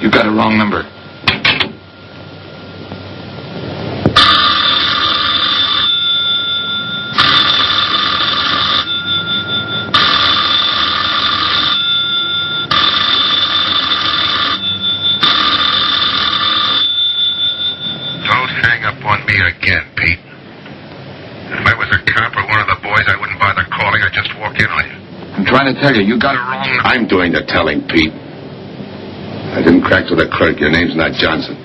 You got a wrong number. Again, Pete. If I was a cop or one of the boys, I wouldn't bother calling. I'd just walk in on you. I'm trying to tell you, you got it wrong. I'm doing the telling, Pete. I didn't crack to the clerk. Your name's not Johnson.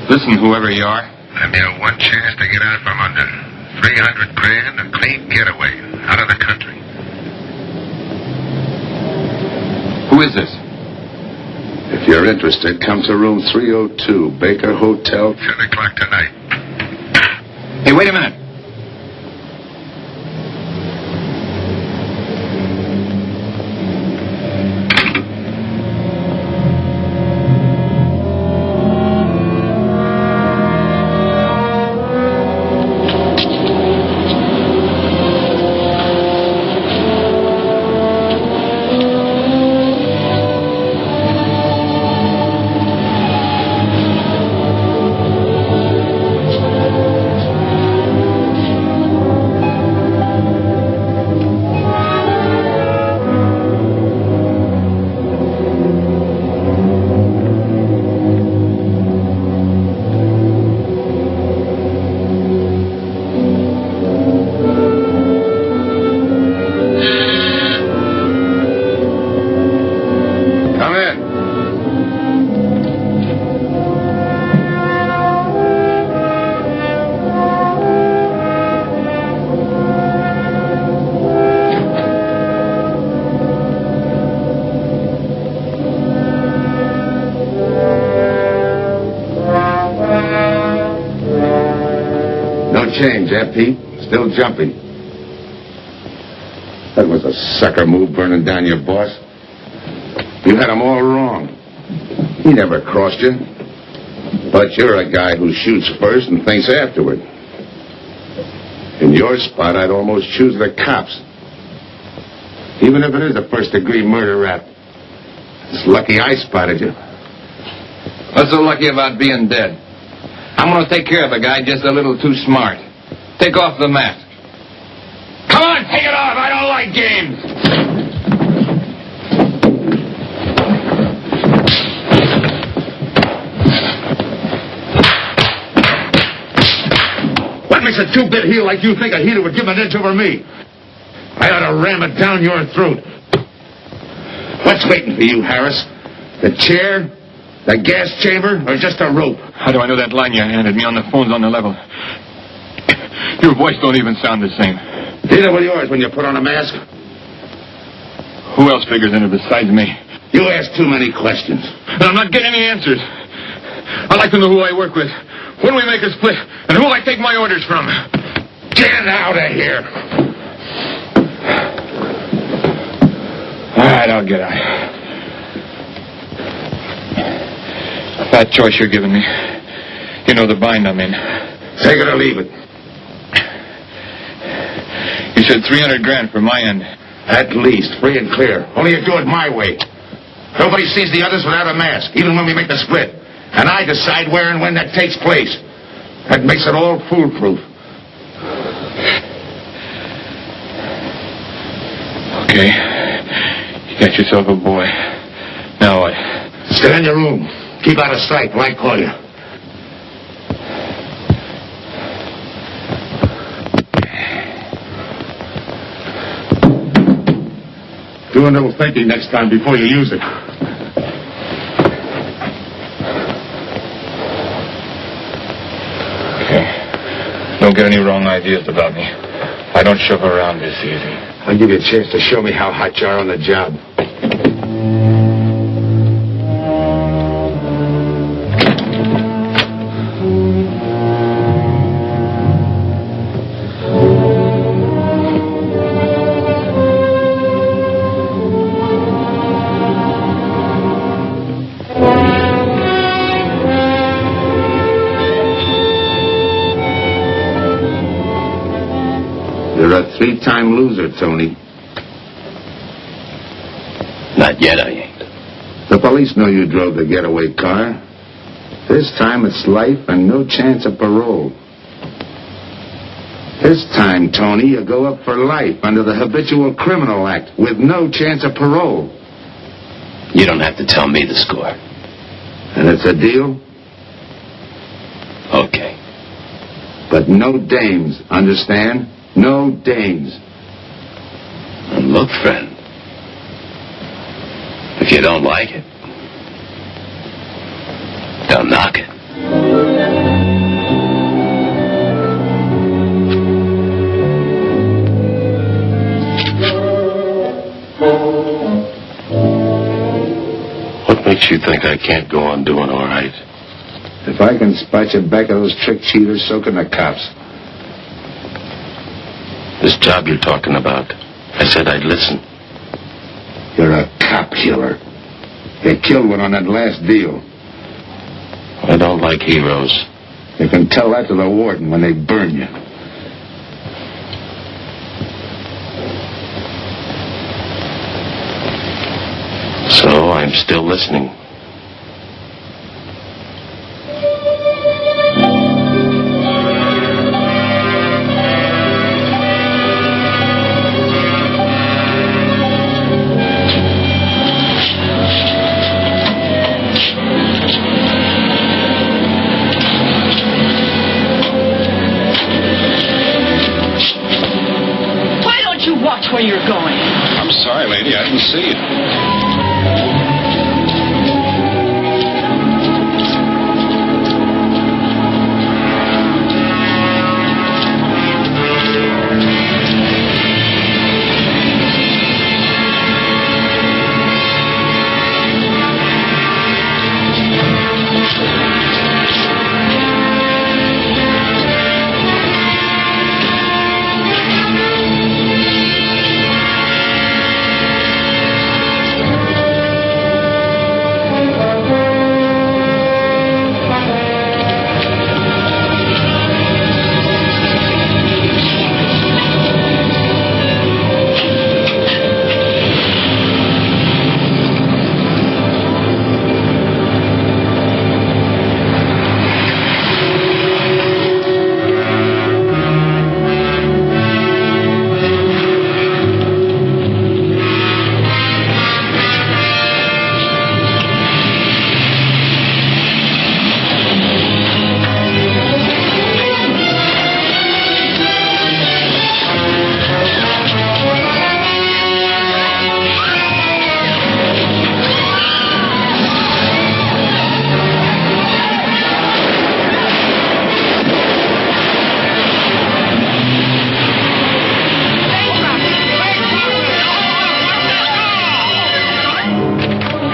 Listen, whoever you are. I'm your one chance to get out from under. 300 grand, a clean getaway. Out of the country. Who is this? If you're interested, come to room 302, Baker Hotel. 10 o'clock tonight. Hey, wait a minute. Change, eh, Pete? Still jumping. That was a sucker move, burning down your boss. You had him all wrong. He never crossed you. But you're a guy who shoots first and thinks afterward. In your spot, I'd almost choose the cops. Even if it is a first-degree murder rap. It's lucky I spotted you. What's so lucky about being dead? I'm going to take care of a guy just a little too smart. Take off the mask. Come on, take it off. I don't like games. What makes a two-bit heel like you think a heater would give an inch over me? I ought to ram it down your throat. What's waiting for you, Harris? The chair? The gas chamber? Or just a rope? How do I know that line you handed me on the phone's on the level? Your voice don't even sound the same. Neither will yours when you put on a mask. Who else figures in it besides me? You ask too many questions. And I'm not getting any answers. I'd like to know who I work with, when we make a split, and who I take my orders from. Get out of here. All right, I'll get out. That choice you're giving me. You know the bind I'm in. Take it or leave it. You said 300 grand for my end. At least, free and clear. Only you do it my way. Nobody sees the others without a mask, even when we make the split. And I decide where and when that takes place. That makes it all foolproof. Okay. You got yourself a boy. Now what? Stay in your room. Keep out of sight when I call you. Do a little thinking next time before you use it. Okay. Don't get any wrong ideas about me. I don't shove around this easy. I'll give you a chance to show me how hot you are on the job. You're a three-time loser, Tony. Not yet, I ain't. The police know you drove the getaway car. This time it's life and no chance of parole. This time, Tony, you go up for life under the Habitual Criminal Act with no chance of parole. You don't have to tell me the score. And it's a deal? Okay. But no dames, understand? No dames. And look, friend, if you don't like it, don't knock it. What makes you think I can't go on doing all right? If I can spot you back of those trick cheaters, so can the cops. This job you're talking about, I said I'd listen. You're a cop killer. You killed one on that last deal. I don't like heroes. You can tell that to the warden when they burn you. So I'm still listening. Where you're going. I'm sorry, lady. I didn't see you.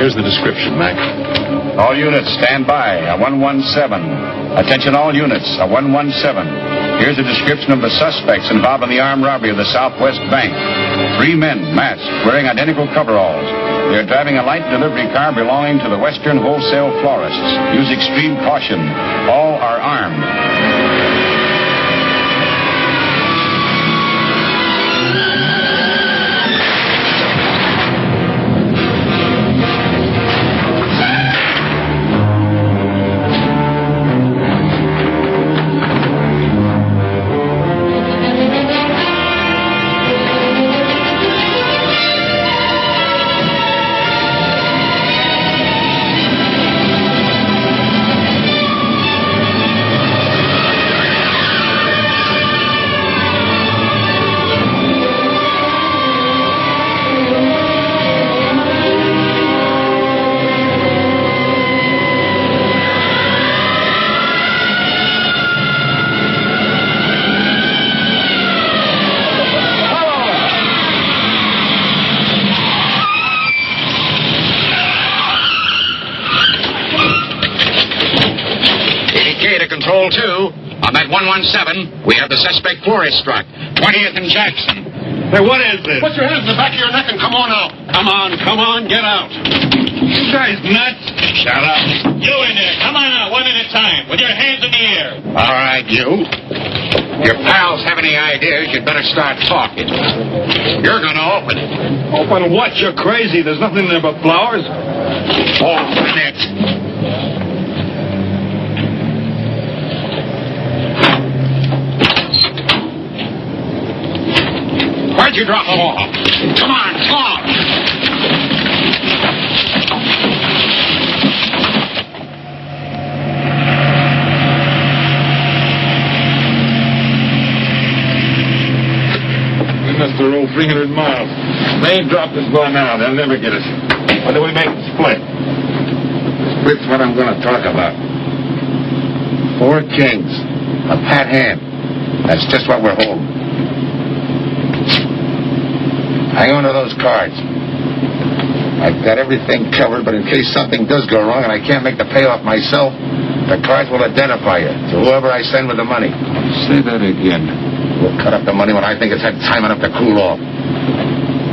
Here's the description, Mac. All units, stand by. A 117. Attention all units. A 117. Here's a description of the suspects involved in the armed robbery of the Southwest Bank. 3 men, masked, wearing identical coveralls. They're driving a light delivery car belonging to the Western Wholesale Florists. Use extreme caution. All are armed. Control 2, on that 117, we have the suspect florist struck. 20th and Jackson. Hey, what is this? Put your hands in the back of your neck and come on out. Come on, get out. You guys nuts? Shut up. You in there, come on out, one at a time, with your hands in the air. All right, you. Your pals have any ideas, you'd better start talking. You're going to open it. Open what? You're crazy. There's nothing there but flowers. Open it. Where'd you drop them off? Come on, talk. We must have rolled 300 miles. They ain't dropped us by now. They'll never get us. When do we make the split? Split's what I'm going to talk about. 4 kings. A pat hand. That's just what we're holding. Hang on to those cards. I've got everything covered, but in case something does go wrong and I can't make the payoff myself, the cards will identify you to whoever I send with the money. Say that again. We'll cut up the money when I think it's had time enough to cool off.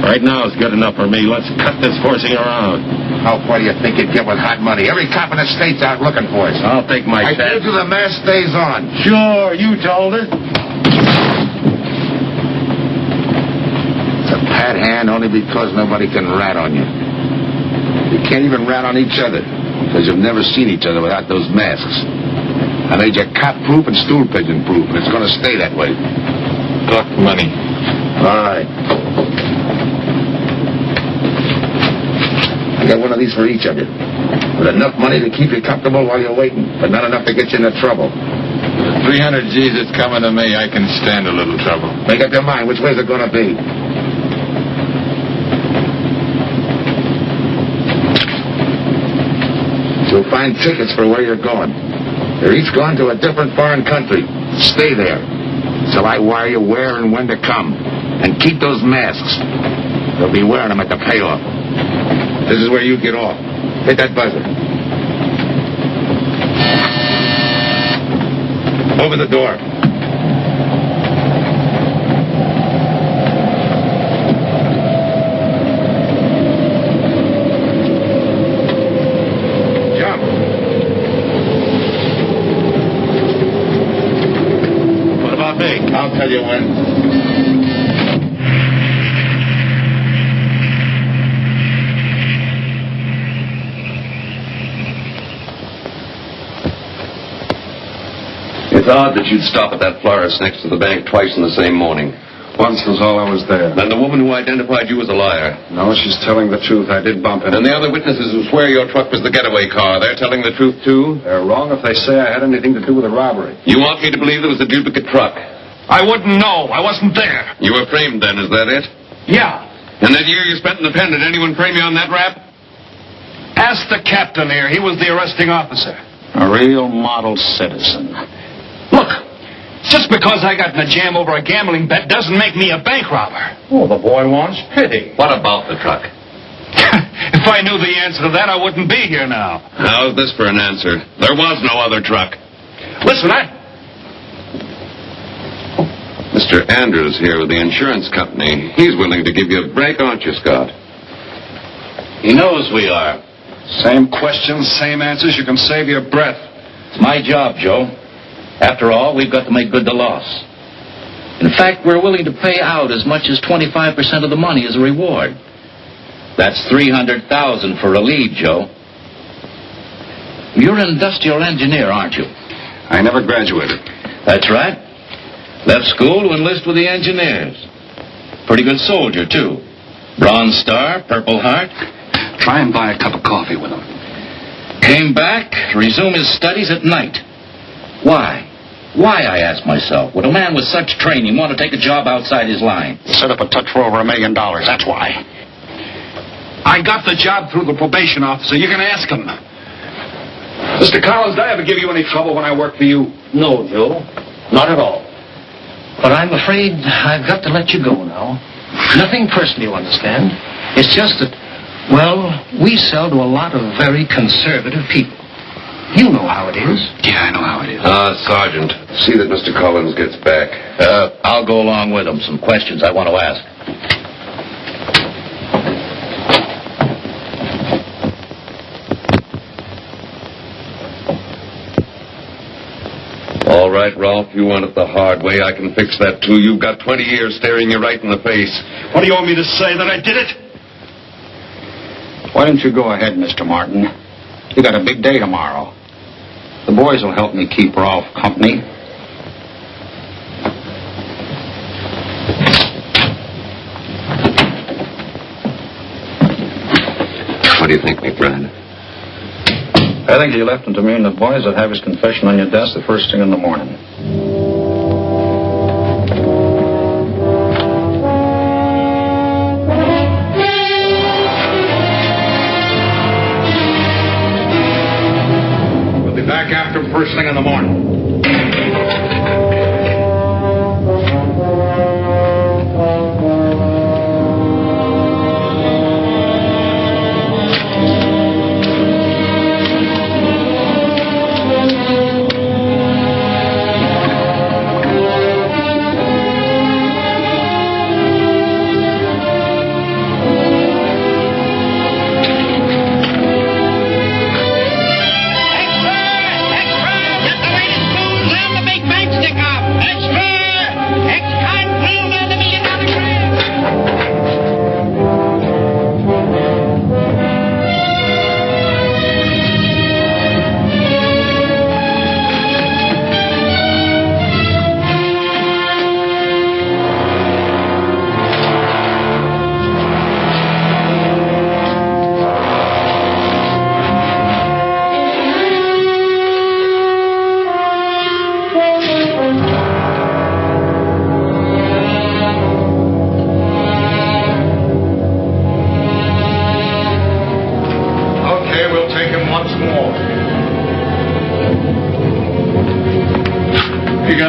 Right now is good enough for me. Let's cut this horsing around. How far do you think you'd get with hot money? Every cop in the state's out looking for us. I'll take my I chance. told you the mask stays on. Sure, you told it. It's a pat hand only because nobody can rat on you. You can't even rat on each other because you've never seen each other without those masks. I made you cop-proof and stool-pigeon-proof, and it's going to stay that way. Talk money. All right. I got one of these for each of you. With enough money to keep you comfortable while you're waiting, but not enough to get you into trouble. The 300 G's that's coming to me, I can stand a little trouble. Make up your mind. Which way's it going to be? You'll find tickets for where you're going. They're each going to a different foreign country. Stay there. So I wire you where and when to come. And keep those masks. They'll be wearing them at the payoff. This is where you get off. Hit that buzzer. Open the door. Jump. What about me? I'll tell you when. It's odd that you'd stop at that florist next to the bank twice in the same morning. Once was all I was there. Then the woman who identified you as a liar. No, she's telling the truth. I did bump into And the other witnesses who swear your truck was the getaway car, they're telling the truth too? They're wrong if they say I had anything to do with the robbery. You want me to believe there was a duplicate truck? I wouldn't know. I wasn't there. You were framed then, is that it? Yeah. And that year you spent in the pen, did anyone frame you on that rap? Ask the captain here. He was the arresting officer. A real model citizen. Look, just because I got in a jam over a gambling bet doesn't make me a bank robber. Oh, the boy wants pity. What about the truck? If I knew the answer to that, I wouldn't be here now. How's this for an answer? There was no other truck. Listen, Mr. Andrews here with the insurance company. He's willing to give you a break, aren't you, Scott? He knows we are. Same questions, same answers. You can save your breath. It's my job, Joe. After all, we've got to make good the loss. In fact, we're willing to pay out as much as 25% of the money as a reward. That's $300,000 for a lead, Joe. You're an industrial engineer, aren't you? I never graduated. That's right. Left school to enlist with the engineers. Pretty good soldier, too. Bronze Star, Purple Heart. Try and buy a cup of coffee with him. Came back to resume his studies at night. Why? Why, I ask myself, would a man with such training want to take a job outside his line? Set up a touch for over $1 million. That's why. I got the job through the probation officer. You can ask him. Mr. Collins, did I ever give you any trouble when I worked for you? No, Joe. Not at all. But I'm afraid I've got to let you go now. Nothing personal, you understand. It's just that, well, we sell to a lot of very conservative people. You know how it is. Yeah, I know how it is. Sergeant, see that Mr. Collins gets back. I'll go along with him. Some questions I want to ask. All right, Rolf, you want it the hard way. I can fix that, too. You've got 20 years staring you right in the face. What do you want me to say, that I did it? Why don't you go ahead, Mr. Martin? You got a big day tomorrow. The boys will help me keep Rolf company. What do you think, McBride? I think you left him to me, and the boys will have his confession on your desk the first thing in the morning. We'll be back after him first thing in the morning.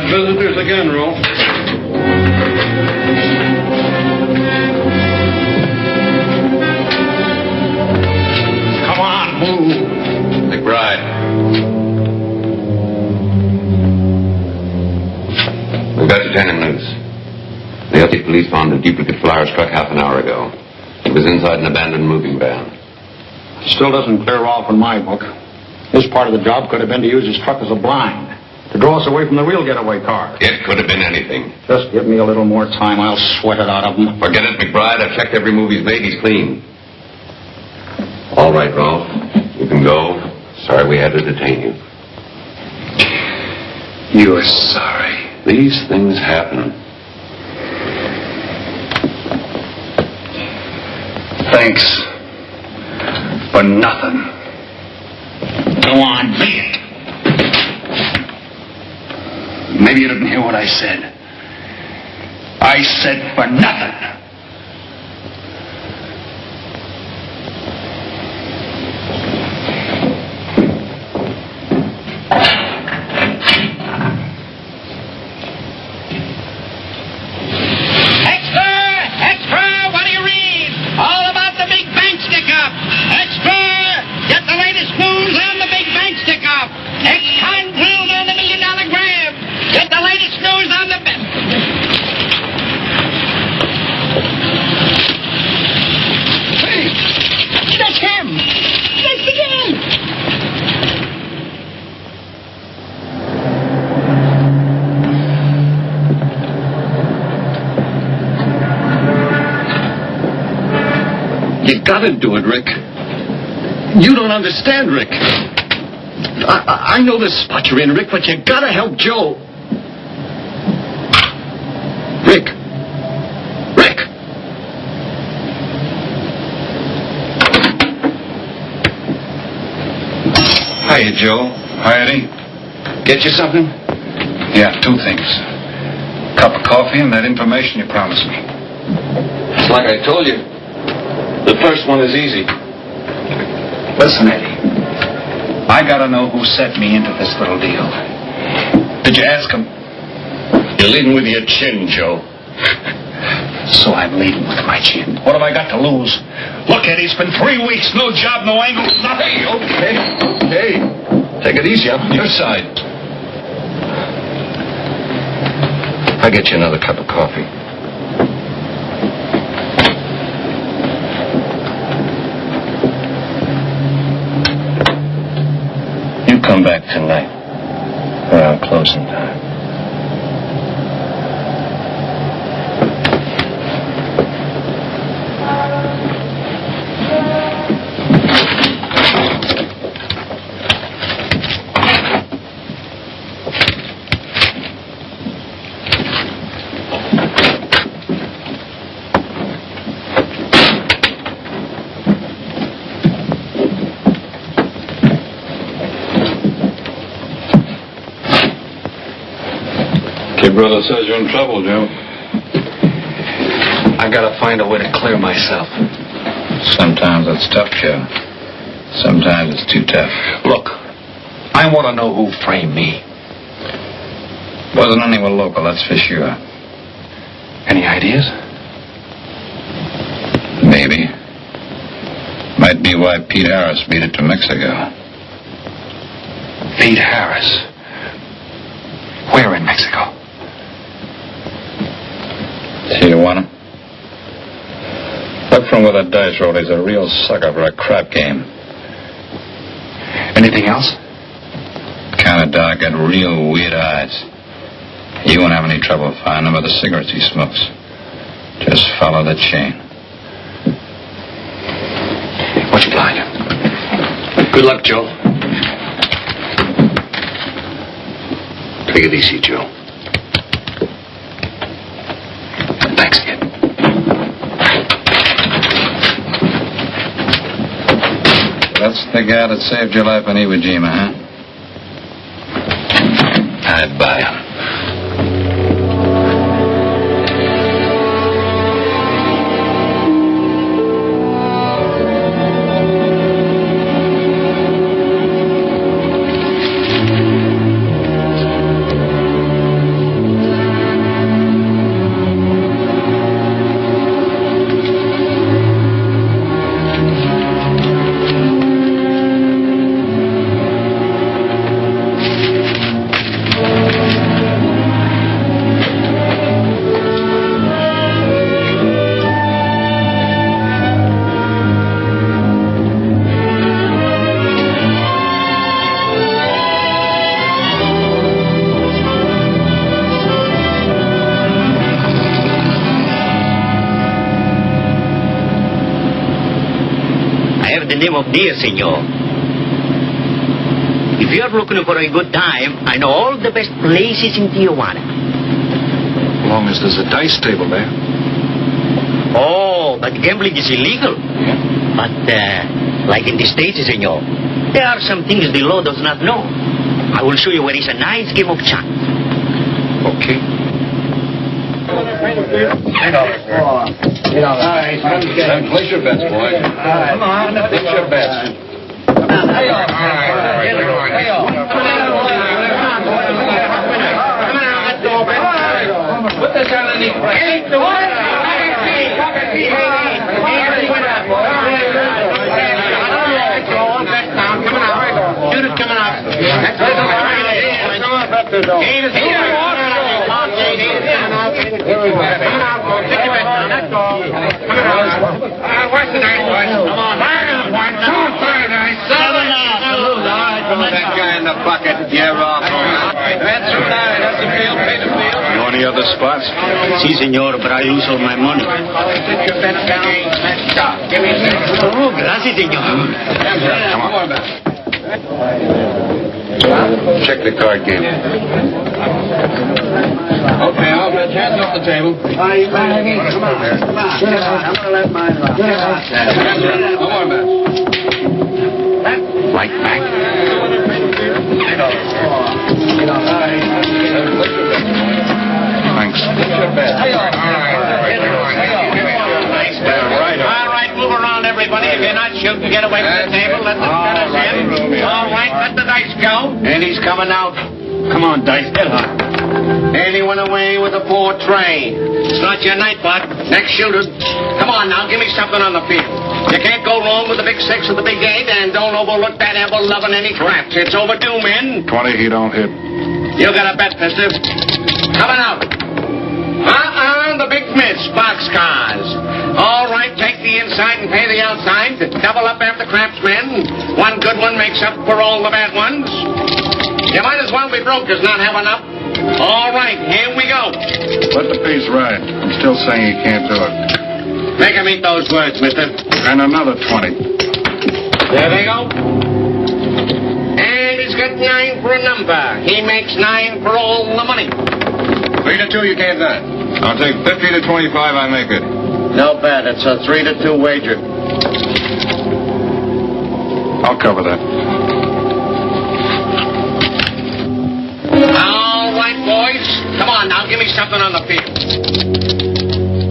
Visitors again, Rolf. Come on, move. McBride. We've got your tenant news. The LT police found a duplicate flyer struck half an hour ago. It was inside an abandoned moving van. Still doesn't clear off in my book. His part of the job could have been to use his truck as a blind, to draw us away from the real getaway car. It could have been anything. Just give me a little more time. I'll sweat it out of him. Forget it, McBride. I've checked every move he's made. He's clean. All right, Rolf. You can go. Sorry we had to detain you. You're sorry. These things happen. Thanks for nothing. Go on, be it. Maybe you didn't hear what I said. I said for nothing. Extra! What do you read? All about the big bank stick-up. Extra! Get the latest news on the big bank stick-up. Ex-con drilled on the $1 million grab. Get the latest news on the... Hey! That's him! That's the guy! You gotta do it, Rick. You don't understand, Rick. I know the spot you're in, Rick, but you gotta help Joe. Rick. Rick. Hiya, Joe. Hi, Eddie. Get you something? Yeah, 2 things. Cup of coffee and that information you promised me. It's like I told you. The first one is easy. Listen, Eddie. I gotta know who set me into this little deal. Did you ask him? You're leading with your chin, Joe. So I'm leading with my chin. What have I got to lose? Look, Eddie, it's been 3 weeks. No job, no angle, nothing. Okay. Take it easy. I'm on your side. I'll get you another cup of coffee. You come back tonight. for our closing time. Your brother says you're in trouble, Joe. I gotta find a way to clear myself. Sometimes it's tough, Joe. Sometimes it's too tough. Look, I want to know who framed me. Wasn't anyone local, that's for sure. Any ideas? Maybe. Might be why Pete Harris beat it to Mexico. Pete Harris? Where in Mexico? See, you want him? Look from where that dice roll. He's a real sucker for a crap game. Anything else? Kind of dark, got real weird eyes. You won't have any trouble finding him by the cigarettes he smokes. Just follow the chain. What you like? Good luck, Joe. Take it easy, Joe. Thanks again. That's the guy that saved your life in Iwo Jima, huh? I'd buy him. Name of dear senor. If you're looking for a good time, I know all the best places in Tijuana. As long as there's a dice table there. Oh, but gambling is illegal. Yeah. But, like in the States, senor, there are some things the law does not know. I will show you where is a nice game of chance. Okay. Place your bets, boy. Come on, place your bets. Put this on the knee. Shoot it coming out. What's the night, boys? Come on. That guy in the bucket. Yeah, Rob. That's right. That's the field. Pay the field. You want any other spots? Si, senor, but I lose all my money. Oh, gracias, senor. Come on. Check the card game. Okay, I'll bet hands off the table. Come on, man. Right back. Thanks. All right, move around, everybody. If you're not shooting, get away from the table. Let the spinners in. All right, let the dice go. And he's coming out. Come on, dice, get hot. Anyone away with a 4 tray? It's not your night, bud. Next shooter. Come on now, give me something on the field. You can't go wrong with the big 6 or the big 8, and don't overlook that ever-loving any craps. It's overdue, men. 20, he don't hit. You got a bet, mister. Coming out. The big miss, boxcars. All right, take the inside and pay the outside. Double up after craps, men. One good one makes up for all the bad ones. You might as well be broke as not have enough. All right, here we go. Let the piece ride. I'm still saying he can't do it. Make him eat those words, mister. And another 20. There they go. And he's got 9 for a number. He makes 9 for all the money. 3 to 2, you can't done it. I'll take 50 to 25, I make it. No bad. It's a 3 to 2 wager. I'll cover that. All right, boys. Come on, now give me something on the field.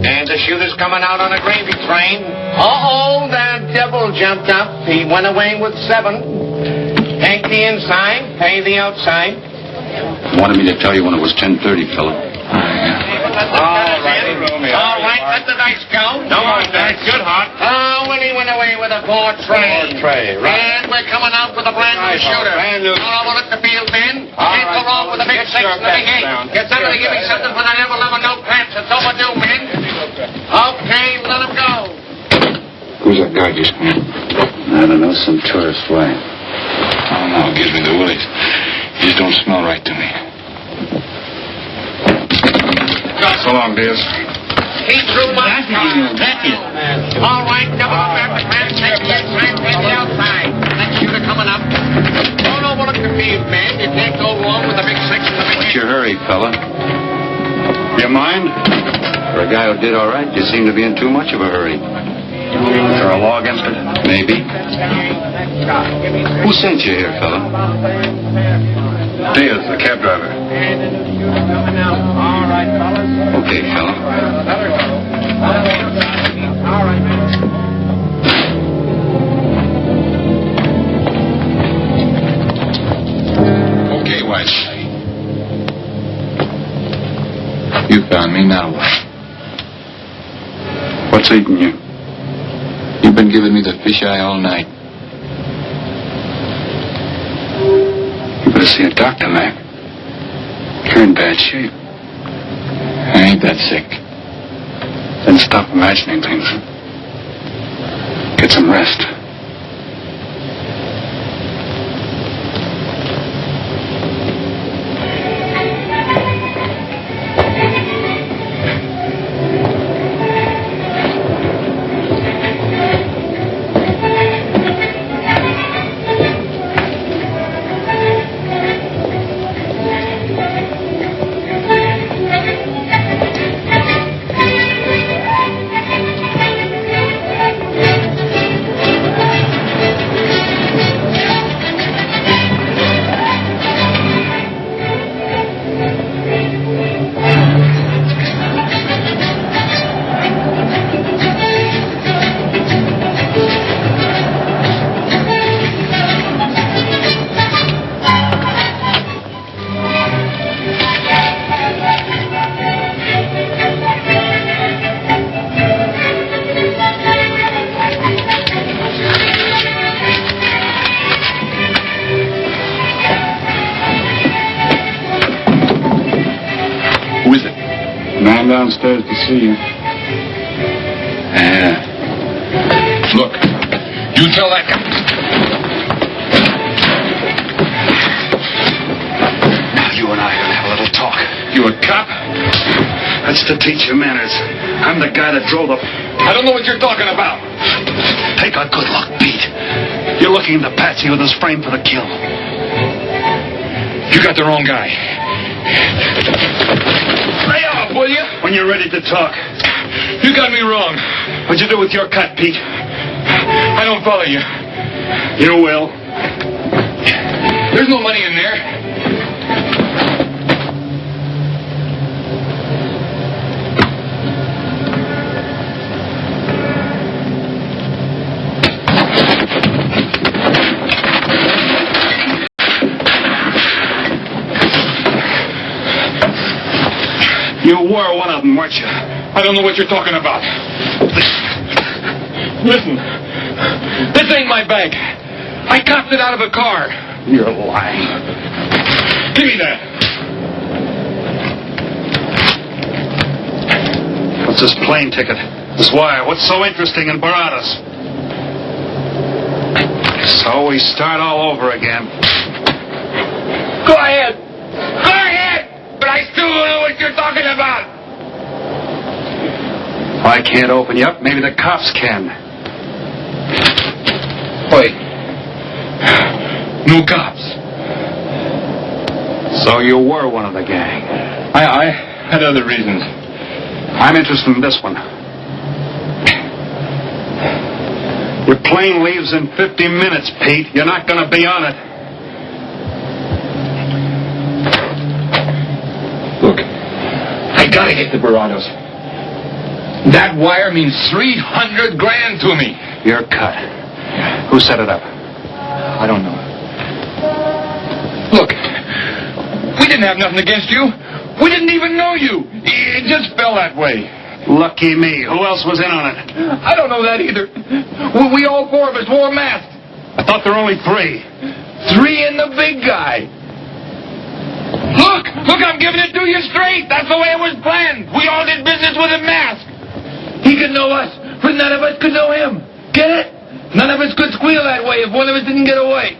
And the shooter's coming out on a gravy train. Uh-oh, that devil jumped up. He went away with 7. Take the inside, pay the outside. Wanted me to tell you when it was 10:30, Philip. All right, let the dice go. No more dice. Good, Hart. Oh, when he went away with a 4 tray. 4 tray, right. And we're coming out with a brand new shooter. brand new. All I want at the field, Ben. Can't go wrong with a big 6 and a big 8. Get somebody to give me something for the Neville no pants. It's overdue, men. Okay, let him go. Who's that guy just come in? I don't know, some tourist flying. Oh, no, it gives me the willies. You just don't smell right to me. So long, Diaz. He threw my car. All right, double grab the pants, take the inside, pay the outside. That shooter coming up. Don't overlook the field, man. You can't go wrong with a big 6 and a big 8. What's your hurry, fella? You mind? For a guy who did all right, you seem to be in too much of a hurry. Is there a law against it? Maybe. Who sent you here, fella? Diaz, the cab driver. Okay, fella. Okay, White. You found me, now what? What's eating you? You've been giving me the fisheye all night. You better see a doctor, Mac. You're in bad shape. I ain't that sick. Then stop imagining things. Get some rest. Downstairs to see you. Yeah. Look, you tell that guy. Now, you and I are going to have a little talk. You a cop? That's to teach you manners. I'm the guy that drove the... I don't know what you're talking about. Take a good look, Pete. You're looking into Patsy with his frame for the kill. You got the wrong guy. Lay off, will you? When you're ready to talk. You got me wrong. What'd you do with your cut, Pete? I don't follow you. You will. There's no money in there. You were one of them, weren't you? I don't know what you're talking about. Listen, this ain't my bag. I copped it out of a car. You're lying. Give me that. What's this plane ticket? This wire? What's so interesting in Baradas? So we start all over again. Go ahead. Go ahead. But I still don't know what you're talking about. If I can't open you up, maybe the cops can. Wait. No cops. So you were one of the gang. I had other reasons. I'm interested in this one. Your plane leaves in 50 minutes, Pete. You're not going to be on it. Look, I gotta get to Barados. That wire means $300,000 to me. You're cut. Who set it up? I don't know. Look, we didn't have nothing against you. We didn't even know you. It just fell that way. Lucky me. Who else was in on it? I don't know that either. We all four of us wore masks. I thought there were only 3. 3 and the big guy. Look, I'm giving it to you straight. That's the way it was planned. We all did business with a mask. He could know us, but none of us could know him. Get it? None of us could squeal that way if one of us didn't get away.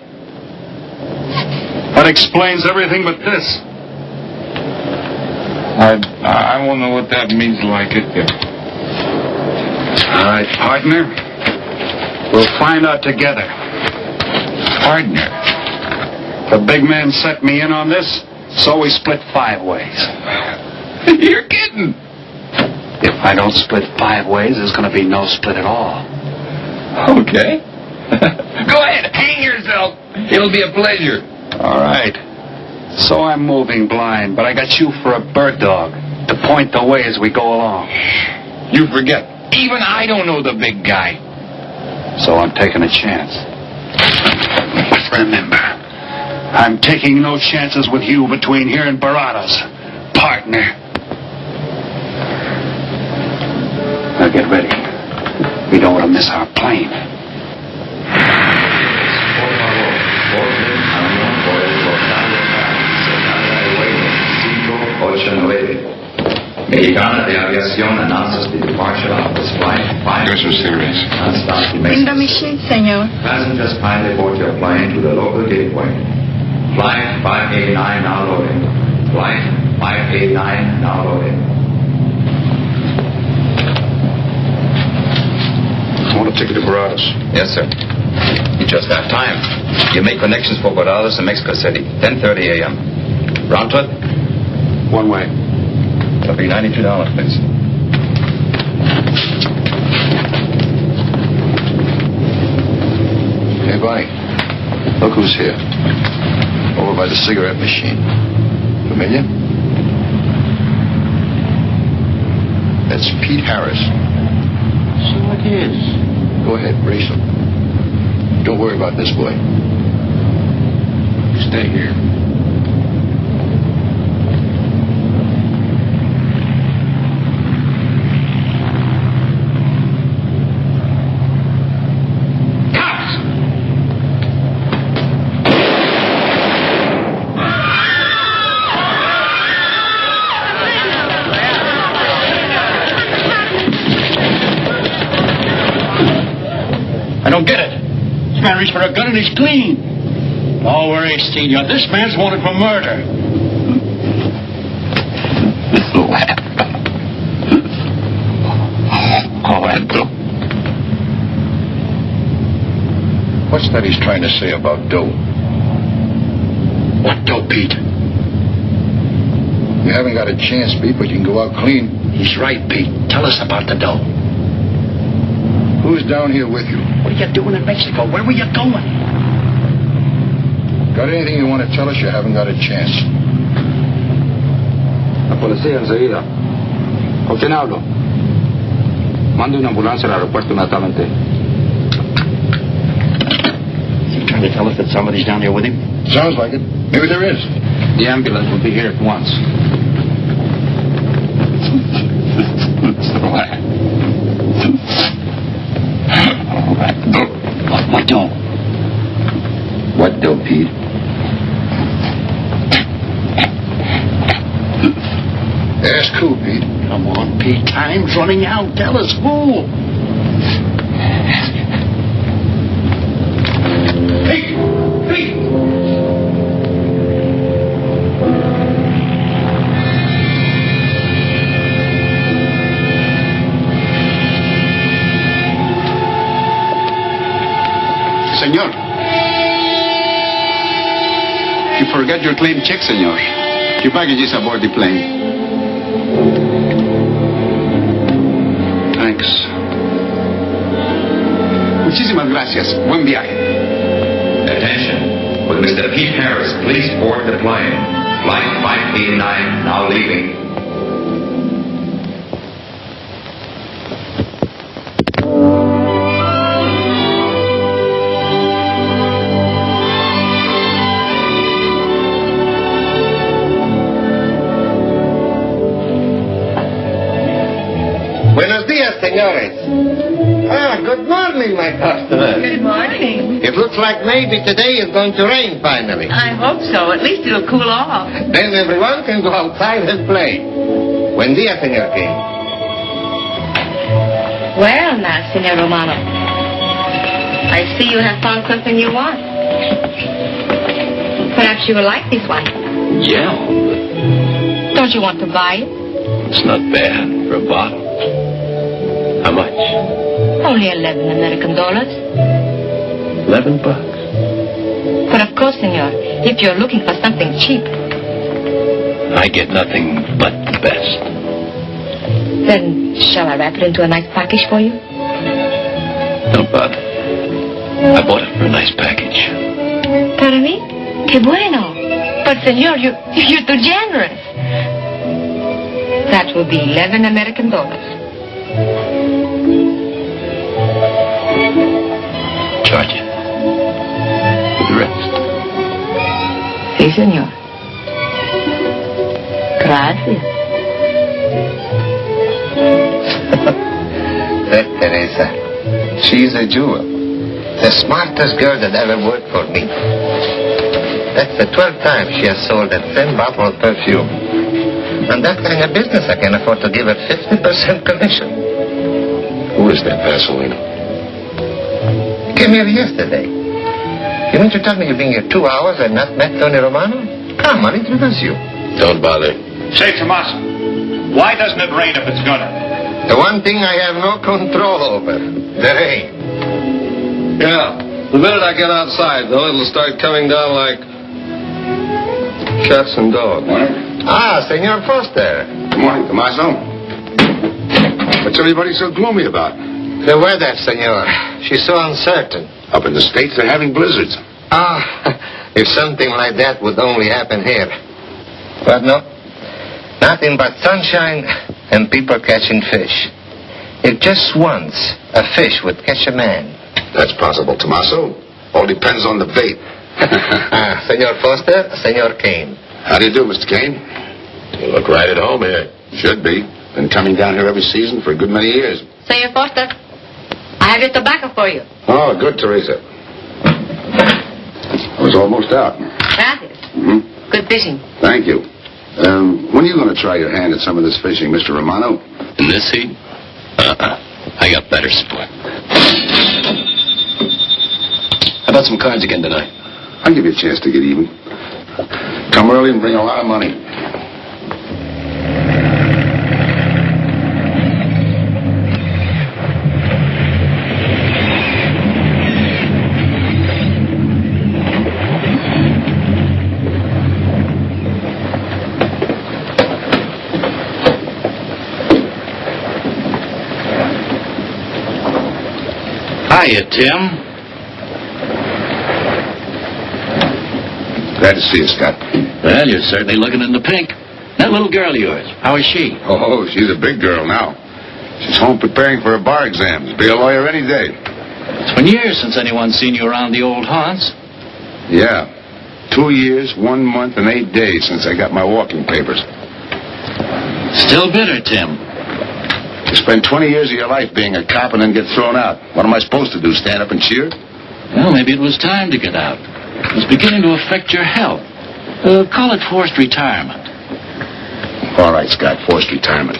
That explains everything but this. I won't know what that means like it. All right, partner. We'll find out together. Partner? The big man set me in on this, so we split 5 ways. You're kidding. If I don't split 5 ways, there's going to be no split at all. Okay. Go ahead, hang yourself. It'll be a pleasure. All right. So I'm moving blind, but I got you for a bird dog to point the way as we go along. You forget. Even I don't know the big guy. So I'm taking a chance. But remember, I'm taking no chances with you between here and Baradas, partner. Now get ready. We don't want to miss our plane. Mexicana de Aviación announces the departure of this flight. You're so serious. In the machine, senor. Passengers kindly board your plane to the local gateway. Flight 589 now loading. Flight 589 now loading. I want a ticket to Baradas. Yes, sir. You just have time. You make connections for Baradas and Mexico City. 10:30 a.m. Round trip? One way. It'll be $92, please. Hey, Bonnie. Look who's here. Over by the cigarette machine. Familiar? That's Pete Harris. So it is. Go ahead, race him. Don't worry about this boy. Stay here. I don't get it. This man reached for a gun and he's clean. Don't worry, Senior. This man's wanted for murder. What's that he's trying to say about dough? What dough, Pete? You haven't got a chance, Pete, but you can go out clean. He's right, Pete. Tell us about the dough. Who's down here with you? What are you doing in Mexico? Where were you going? Got anything you want to tell us? You haven't got a chance. La policía enseguida. ¿Con quién hablo? Mande una ambulancia al aeropuerto inmediatamente. Is he trying to tell us that somebody's down here with him? Sounds like it. Maybe there is. The ambulance will be here at once. What dough? What dough, Pete? Ask who, Pete? Come on, Pete. Time's running out. Tell us who. Pete! senor. You forgot your claim check, senor. Your baggage is aboard the plane. Thanks. Muchísimas gracias. Buen viaje. Attention. Will Mr. Pete Harris please board the plane? Flight 589 now leaving. Buenos días, señores. Good morning, my customers. Good morning. It looks like maybe today is going to rain finally. I hope so. At least it'll cool off. Then everyone can go outside and play. Buen día, señor King. Well, now, Senor Romano, I see you have found something you want. Perhaps you will like this one. Yeah. Don't you want to buy it? It's not bad for a bottle. How much? Only $11 American. $11. But of course, senor, if you're looking for something cheap, I get nothing but the best. then shall I wrap it into a nice package for you? Don't bother. I bought it for a nice package. Para mí? Qué bueno. But senor, you're too generous. That will be $11 American. Charge it. For the rest. Sí, senor. Gracias. That Teresa, she's a jewel. The smartest girl that ever worked for me. That's the 12th time she has sold that same bottle of perfume. And that kind of business, I can afford to give her 50% commission. Who is that Vaseline? Came here yesterday. You mean to tell me you've been here 2 hours and not met Tony Romano? Come, I'll introduce you. Don't bother. Say, Tomas, why doesn't it rain if it's gonna? The one thing I have no control over, the rain. Yeah. The minute I get outside, though, it'll start coming down like cats and dogs. Ah, Senor Foster. Good morning, Tommaso. What's everybody so gloomy about? The weather, senor. She's so uncertain. Up in the States, they're having blizzards. Ah, if something like that would only happen here. But no. Nothing but sunshine and people catching fish. If just once a fish would catch a man. That's possible, Tommaso. All depends on the bait. Senor Foster, Senor Kane. How do you do, Mr. Kane? You look right at home here. Should be. Been coming down here every season for a good many years. Senor Foster, I have your tobacco for you. Oh, good, Teresa. I was almost out. Gracias. Mm-hmm. Good fishing. Thank you. When are you going to try your hand at some of this fishing, Mr. Romano? In this heat? I got better sport. How about some cards again tonight? I'll give you a chance to get even. Come early and bring a lot of money. Hiya, Tim. Glad to see you, Scott. Well, you're certainly looking in the pink. That little girl of yours, how is she? Oh, she's a big girl now. She's home preparing for her bar exams. Be a lawyer any day. It's been years since anyone's seen you around the old haunts. Yeah. 2 years, 1 month, and 8 days since I got my walking papers. Still bitter, Tim. You spend 20 years of your life being a cop and then get thrown out. What am I supposed to do, stand up and cheer? Well, maybe it was time to get out. It was beginning to affect your health. Call it forced retirement. All right, Scott, forced retirement.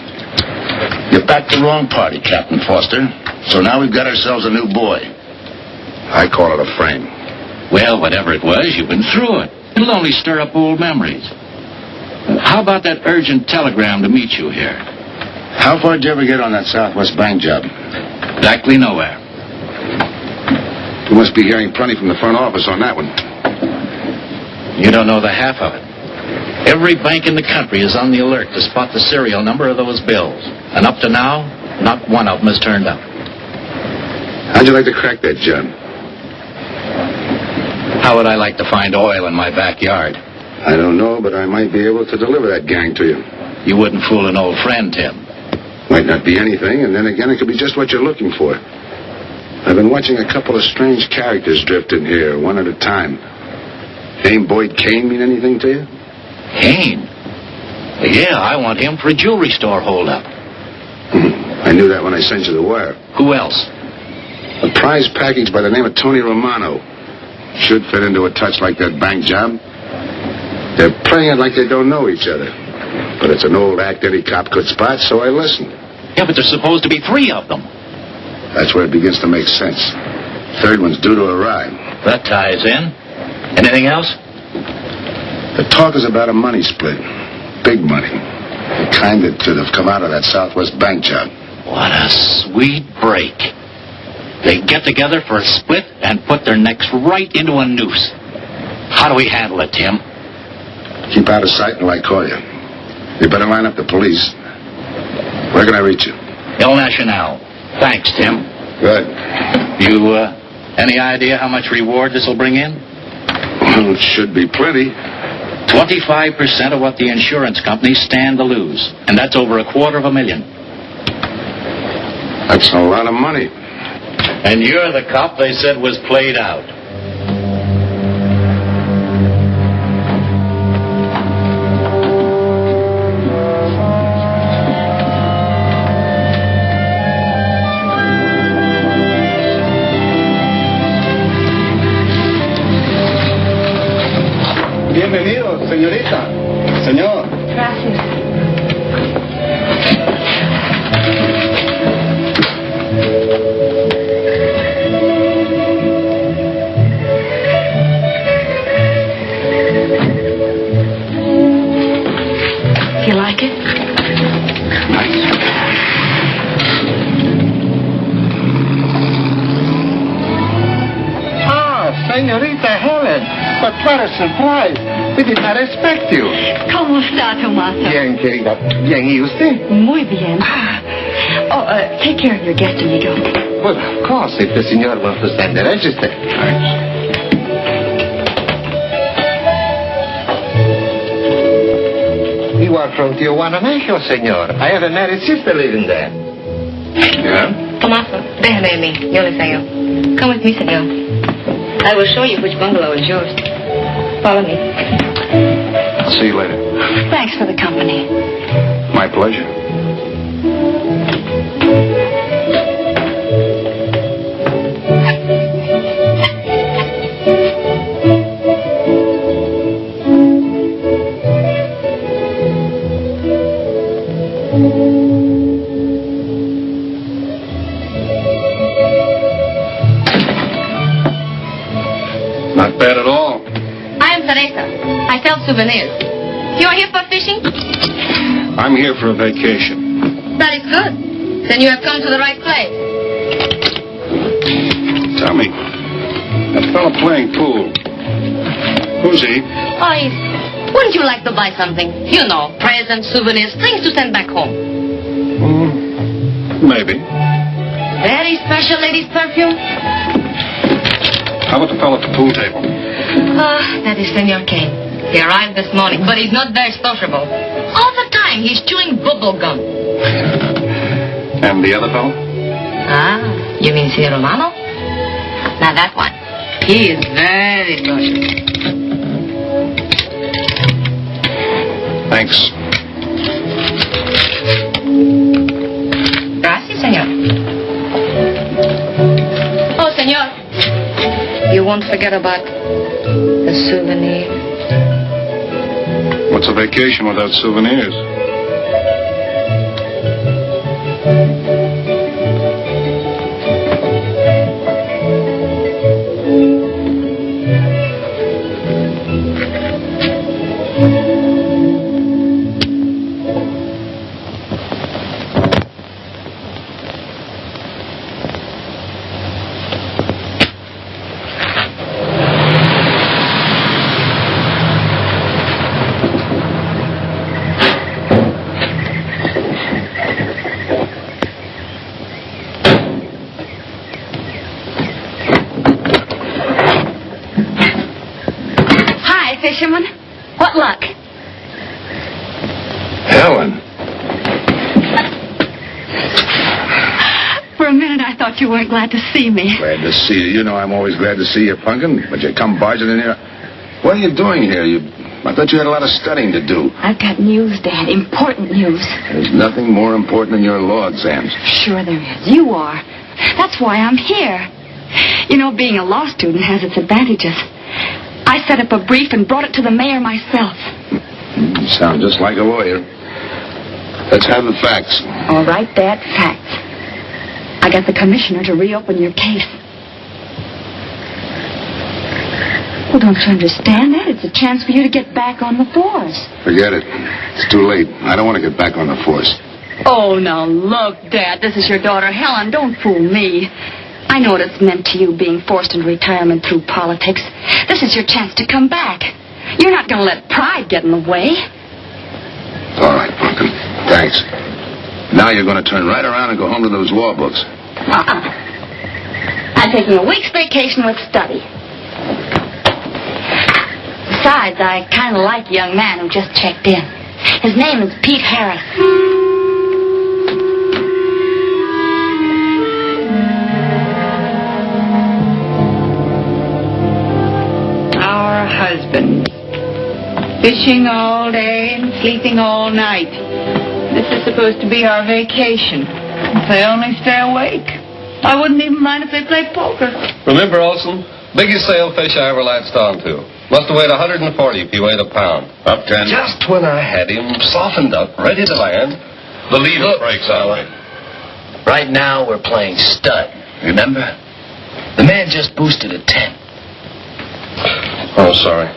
You backed the wrong party, Captain Foster. So now we've got ourselves a new boy. I call it a frame. Well, whatever it was, you've been through it. It'll only stir up old memories. How about that urgent telegram to meet you here? How far did you ever get on that Southwest Bank job? Exactly nowhere. You must be hearing plenty from the front office on that one. You don't know the half of it. Every bank in the country is on the alert to spot the serial number of those bills. And up to now, not one of them has turned up. How'd you like to crack that, John? How would I like to find oil in my backyard? I don't know, but I might be able to deliver that gang to you. You wouldn't fool an old friend, Tim. Might not be anything, and then again, it could be just what you're looking for. I've been watching a couple of strange characters drift in here, one at a time. Name Boyd Kane mean anything to you? Kane? Yeah, I want him for a jewelry store holdup. I knew that when I sent you the wire. Who else? A prize package by the name of Tony Romano. Should fit into a touch like that bank job. They're playing it like they don't know each other. But it's an old act any cop could spot, so I listened. Yeah, but there's supposed to be 3 of them. That's where it begins to make sense. Third one's due to arrive. That ties in. Anything else? The talk is about a money split. Big money. The kind that could have come out of that Southwest bank job. What a sweet break. They get together for a split and put their necks right into a noose. How do we handle it, Tim? Keep out of sight until I call you. You better line up the police. Where can I reach you? El Nacional. Thanks, Tim. Good. You, any idea how much reward this will bring in? Well, it should be plenty. 25% of what the insurance companies stand to lose. And that's over $250,000. That's a lot of money. And you're the cop they said was played out. Bienvenido, señorita. Señor. Gracias. You like it? Nice. Ah, señorita Helen. But what a surprise. We did not expect you. ¿Cómo está, Tomaso? Bien, querida. Bien, ¿y usted? Muy bien. Oh, take care of your guest, amigo. Well, of course, if the señor wants to send the register. You are from Tijuana, Mexico, señor. I have a married sister living there. Yeah? Tomaso, déjame de mí. Yo le enseño. Come with me, señor. I will show you which bungalow is yours. Follow me. I'll see you later. Thanks for the company. My pleasure. Not bad at all. I am Teresa. I sell souvenirs. You are here for fishing? I'm here for a vacation. That is good. Then you have come to the right place. Tell me, that fellow playing pool, who's he? Oh, wouldn't you like to buy something? You know, presents, souvenirs, things to send back home. Maybe. Very special ladies' perfume. How about the fellow at the pool table? That is Senor Kane. He arrived this morning, but he's not very sociable. All the time he's chewing bubble gum. And the other fellow? You mean Senor Romano? Now that one. He is very luscious. Thanks. Gracias, senor. Oh, senor. You won't forget about the souvenir. What's a vacation without souvenirs? luck. Helen. For a minute, I thought you weren't glad to see me. Glad to see you. You know I'm always glad to see you, Punkin. But you come barging in here. What are you doing here? I thought you had a lot of studying to do. I've got news, Dad. Important news. There's nothing more important than your law exams. Sure there is. You are. That's why I'm here. You know, being a law student has its advantages. I set up a brief and brought it to the mayor myself. You sound just like a lawyer. Let's have the facts. All right, Dad, facts. I got the commissioner to reopen your case. Well, don't you understand that? It's a chance for you to get back on the force. Forget it. It's too late. I don't want to get back on the force. Oh, now look, Dad, this is your daughter, Helen. Don't fool me. I know what it's meant to you being forced into retirement through politics. This is your chance to come back. You're not going to let pride get in the way. All right, Punkin. Thanks. Now you're going to turn right around and go home to those law books. I'm taking a week's vacation with study. Besides, I kind of like a young man who just checked in. His name is Pete Harris. Our husband. Fishing all day and sleeping all night. This is supposed to be our vacation. If they only stay awake. I wouldn't even mind if they played poker. Remember, Olson? Biggest sailfish I ever latched onto. Must have weighed 140 if he weighed a pound. Up 10. Just when I had him softened up, ready to land, the leader breaks on me. Right now, we're playing stud. Remember? The man just boosted a 10. Oh, sorry.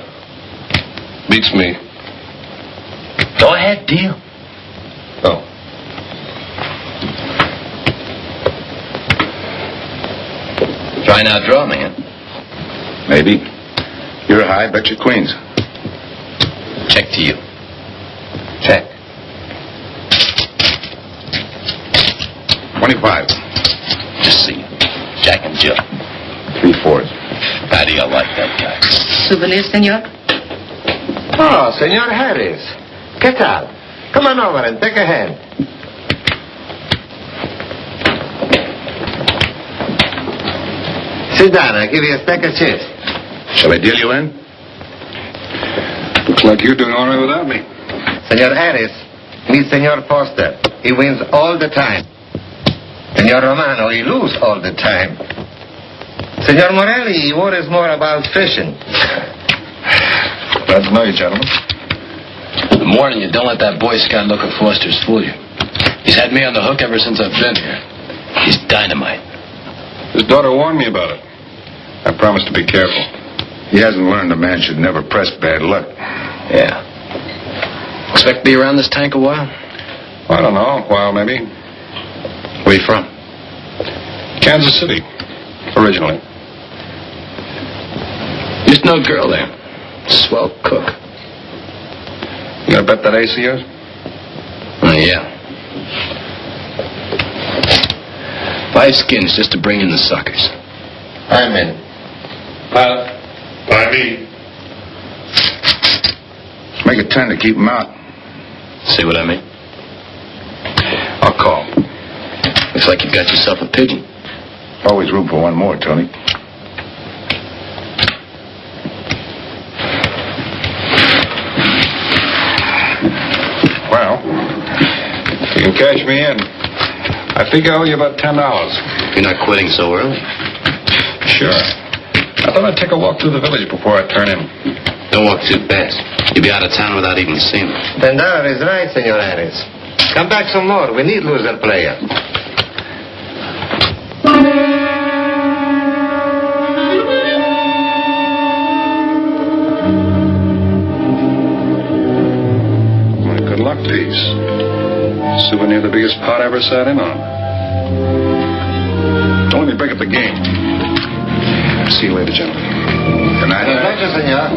Beats me. Go ahead, deal. Oh. Try and outdraw me, huh? Maybe. You're high, bet your queens. Check to you. Check. 25. Just see. Jack and Jill. 3/4. How do you like that guy? Souvenir, senor? Oh, Senor Harris. ¿Qué tal? Come on over and take a hand. Sit down. I'll give you a stack of chips. Shall I deal you in? Looks like you're doing all right without me. Senor Harris, meet Senor Foster. He wins all the time. Senor Romano, he loses all the time. Senor Morelli, he worries more about fishing. Glad to know you, gentlemen. I'm warning you, don't let that Boy Scout look at Foster's fool you. He's had me on the hook ever since I've been here. He's dynamite. His daughter warned me about it. I promised to be careful. He hasn't learned a man should never press bad luck. Yeah. Expect to be around this tank a while? I don't know. A while, maybe. Where you from? Kansas City. Originally. Used to know a girl there. Swell cook. You gonna bet that ace of yours? Yeah. 5 skins just to bring in the suckers. I'm in. By me. Make it 10 to keep him out. See what I mean? I'll call. Looks like you got yourself a pigeon. Always room for one more, Tony. Well, you can cash me in. I think I owe you about $10. You're not quitting so early? Sure. I thought I'd take a walk through the village before I turn in. Don't walk too fast. You'll be out of town without even seeing me. Tendar is right, Senor Harris. Come back some more. We need loser player. My good luck piece. Souvenir the biggest pot I ever sat in on. Don't let me break up the game. See you later, gentlemen. Good night. Thank you, senor.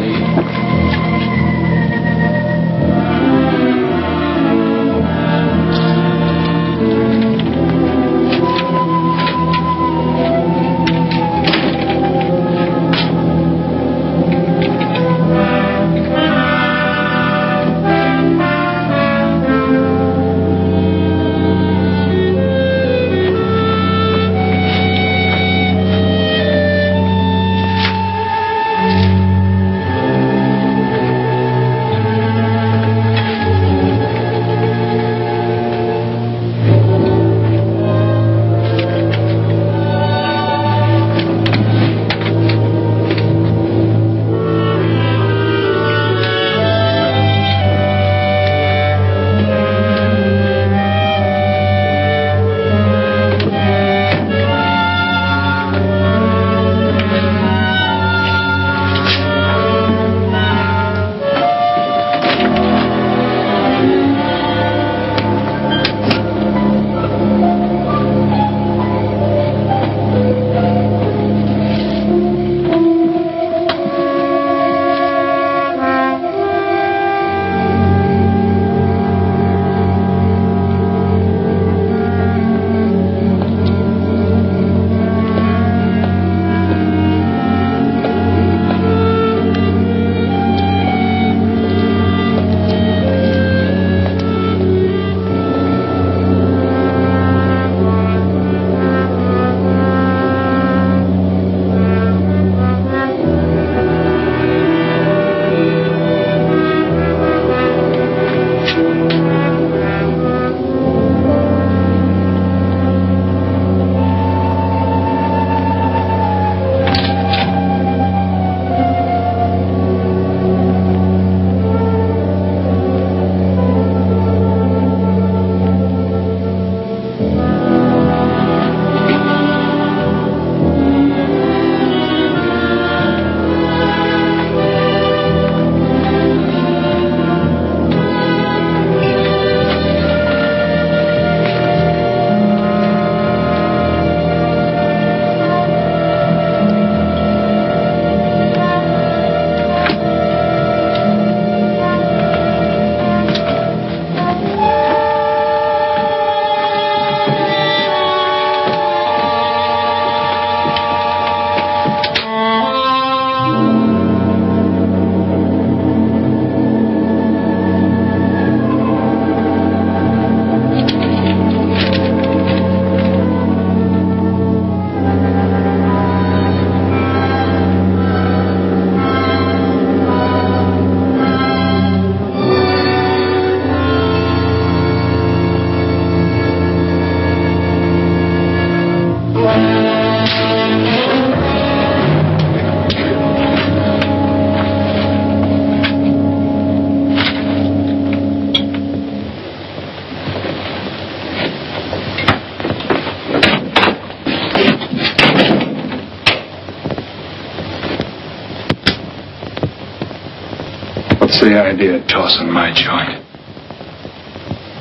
What's the idea of tossing my joint?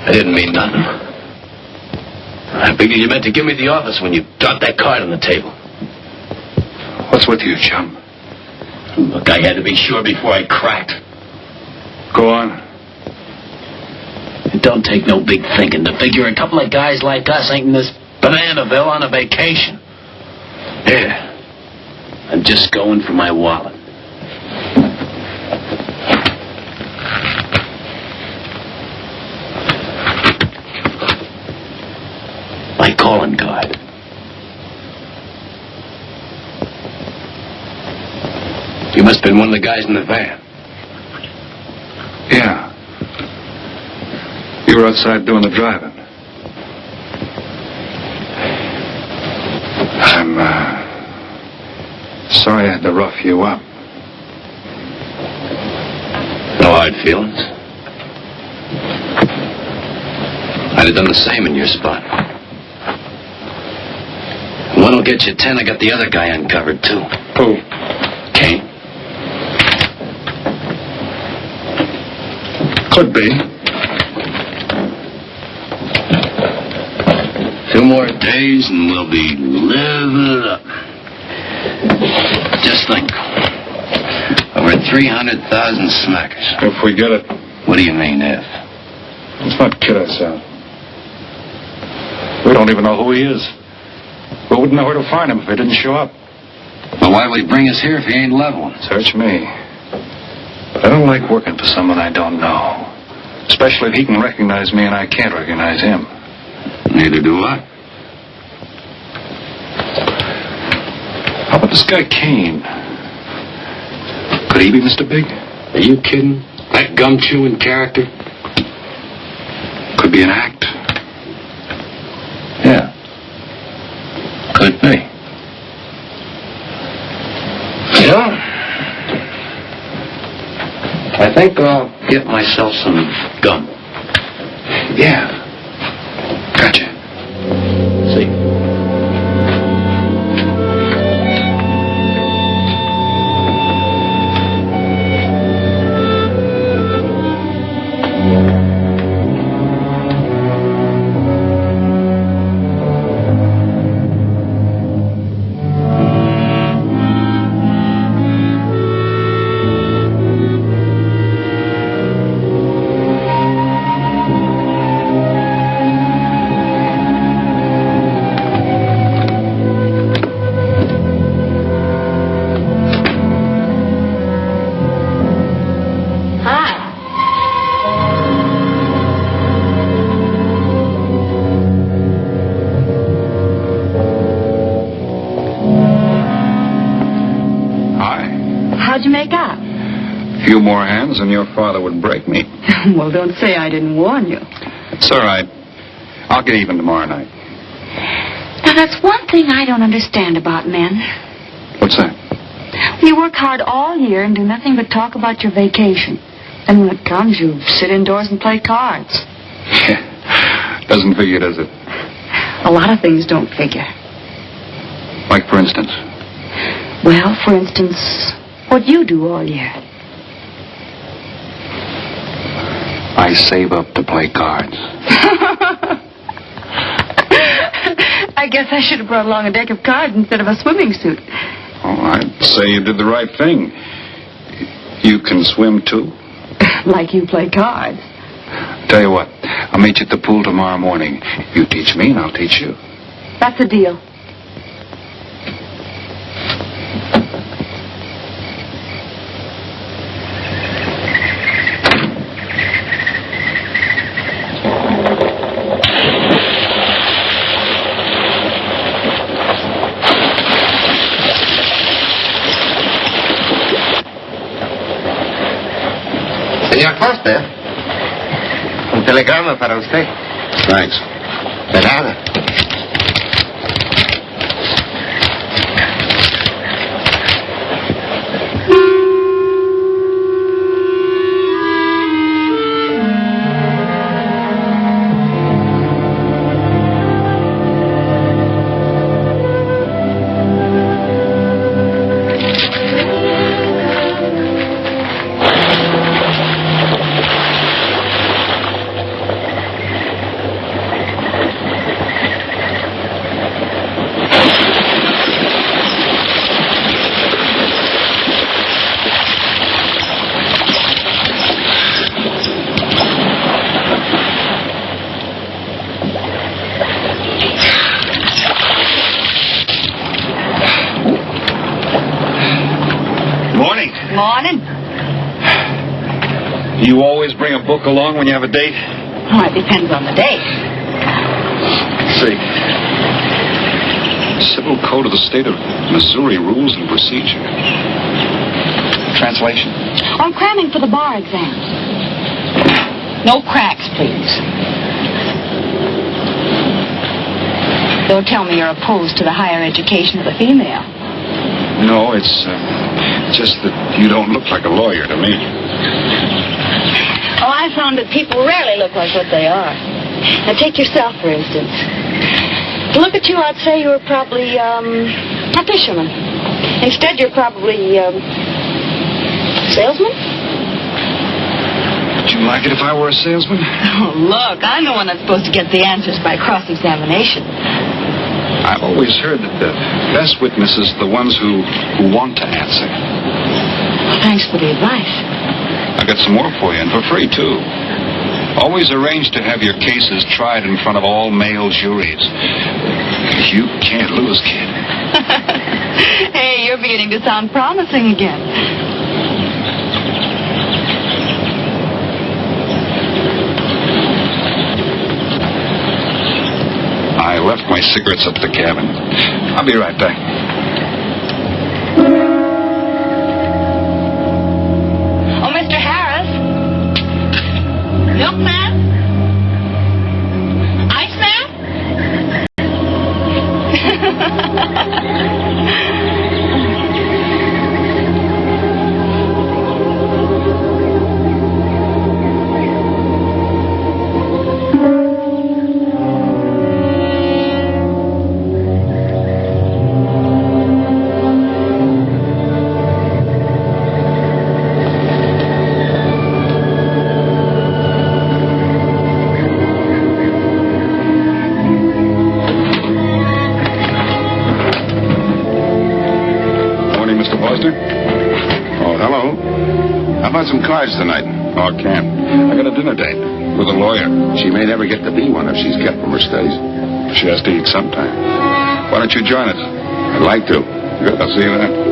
I didn't mean nothing. I figured you meant to give me the office when you dropped that card on the table. What's with you, chum? Look, I had to be sure before I cracked. Go on. It don't take no big thinking to figure a couple of guys like us ain't in this Bananaville on a vacation. Here, I'm just going for my wallet. My calling card. You must have been one of the guys in the van. Yeah. You were outside doing the driving. I'm, sorry I had to rough you up. No hard feelings. I'd have done the same in your spot. One'll get you 10. I got the other guy uncovered, too. Who? Kane. Could be. 2 more days and we'll be living it up. Just think. Over 300,000 smackers. If we get it. What do you mean, if? Let's not kid ourselves. We don't even know who he is. We wouldn't know where to find him if he didn't show up. But why would he bring us here if he ain't leveling? Search me. But I don't like working for someone I don't know. Especially if he can recognize me and I can't recognize him. Neither do I. How about this guy Kane? Could he be Mr. Big? Are you kidding? That gum-chewing character? Could be an act. Yeah. Could be. You know, I think I'll get myself some gum. Yeah. Gotcha. See. Few more hands and your father would break me. Well, don't say I didn't warn you. It's all right. I'll get even tomorrow night. Now, that's one thing I don't understand about men. What's that? You work hard all year and do nothing but talk about your vacation. And when it comes, you sit indoors and play cards. Doesn't figure, does it? A lot of things don't figure. Like, for instance? Well, for instance, what you do all year. I save up to play cards. I guess I should have brought along a deck of cards instead of a swimming suit. Oh, I'd say you did the right thing. You can swim, too? Like you play cards. Tell you what, I'll meet you at the pool tomorrow morning. You teach me and I'll teach you. That's a deal. Señor Foster, un telegrama para usted. Thanks. De nada. always bring a book along when you have a date? Oh, it depends on the date. See. Civil Code of the State of Missouri Rules and Procedure. Translation? I'm cramming for the bar exams. No cracks, please. Don't tell me you're opposed to the higher education of the female. No, it's just that you don't look like a lawyer to me. Oh, I found that people rarely look like what they are. Now, take yourself, for instance. To look at you, I'd say you were probably, a fisherman. Instead, you're probably, salesman? Would you like it if I were a salesman? Oh, look, I'm the one that's supposed to get the answers by cross-examination. I've always heard that the best witnesses are the ones who want to answer. Well, thanks for the advice. I got some more for you, and for free, too. Always arrange to have your cases tried in front of all male juries. You can't lose, kid. Hey, you're beginning to sound promising again. I left my cigarettes up at the cabin. I'll be right back. Oh, Mr. Harris? Milkman? Iceman? Some cards tonight. Oh, I can't. I got a dinner date with a lawyer. She may never get to be one if she's kept from her studies. She has to eat sometime. Why don't you join us? I'd like to. Good. I'll see you then.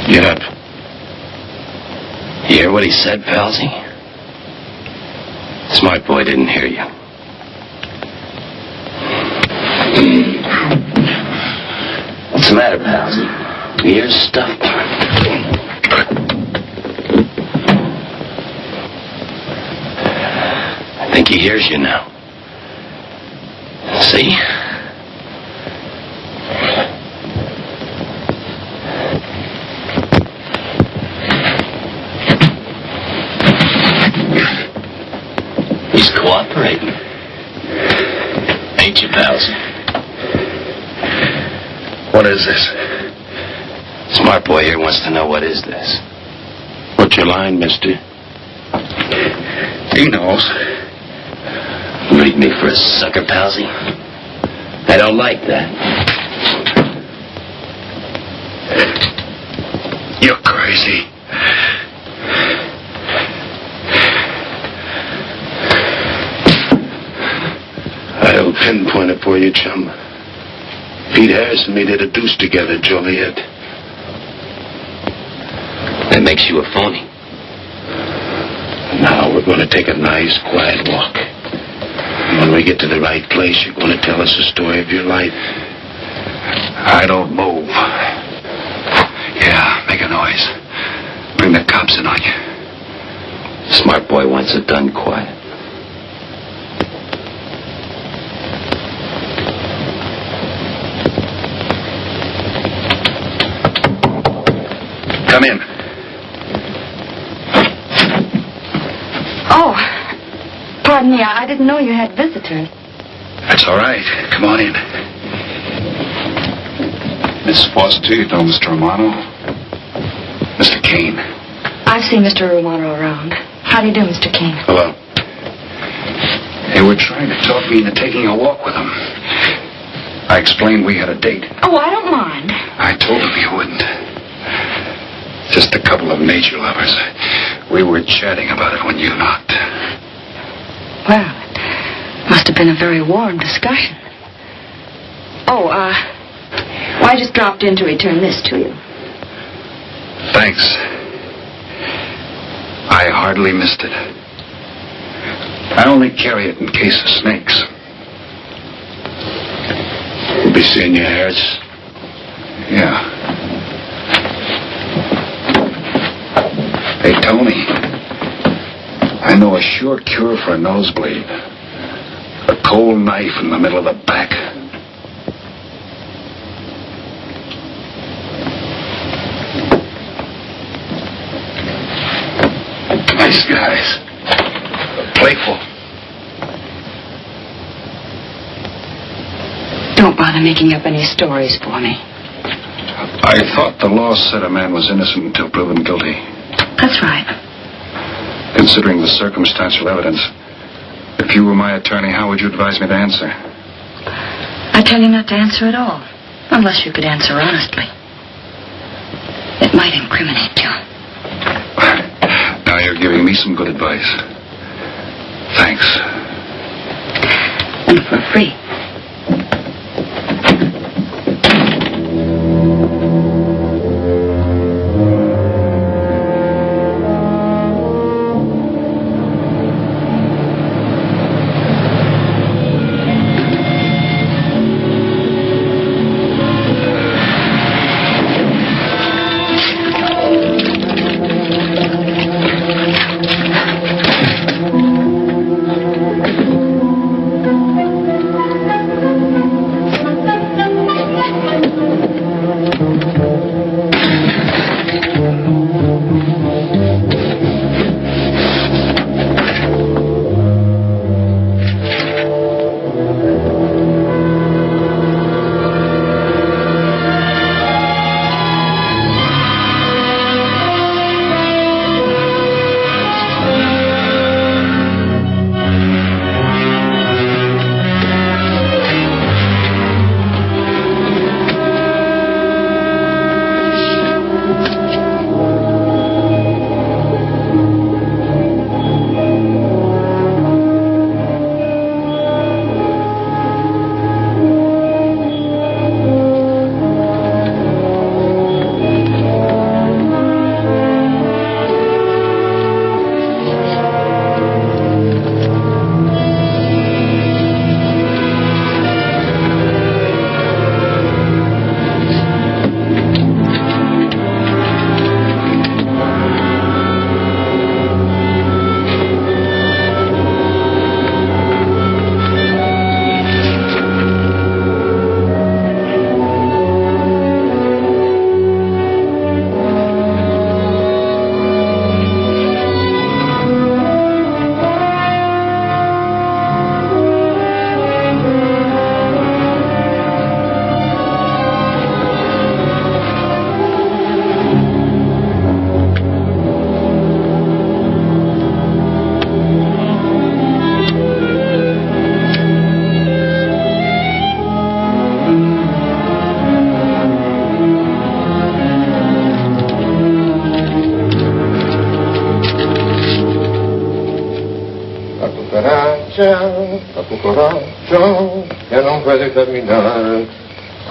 Get up. You hear what he said, Palsy? Smart boy didn't hear you. What's the matter, Palsy? Ears stuffed? I think he hears you now. See? He's cooperating. Ain't you, Palsy? What is this? Smart boy here wants to know what is this. What's your line, mister? He knows. Read me for a sucker, Palsy? I don't like that. You're crazy. I'll pinpoint it for you, chum. Pete Harris and me did a deuce together, Joliet. That makes you a phony. Now we're going to take a nice, quiet walk. And when we get to the right place, you're going to tell us the story of your life. I don't move. Yeah, make a noise. Bring the cops in on you. Smart boy wants it done quiet. Come in. Oh, pardon me. I didn't know you had visitors. That's all right. Come on in. Miss Foster, you know Mr. Romano? Mr. Kane. I've seen Mr. Romano around. How do you do, Mr. Kane? Hello. They were trying to talk me into taking a walk with them. I explained we had a date. Oh, I don't mind. I told them you wouldn't. Just a couple of nature lovers. We were chatting about it when you knocked. Well, it must have been a very warm discussion. Oh, well, I just dropped in to return this to you. Thanks. I hardly missed it. I only carry it in case of snakes. We'll be seeing your hairs. Yeah. Hey, Tony. I know a sure cure for a nosebleed. A cold knife in the middle of the back. Nice guys. Playful. Don't bother making up any stories for me. I thought the law said a man was innocent until proven guilty. That's right. Considering the circumstantial evidence, if you were my attorney, how would you advise me to answer? I tell you not to answer at all, unless you could answer honestly. It might incriminate you. Now you're giving me some good advice. Thanks. And for free.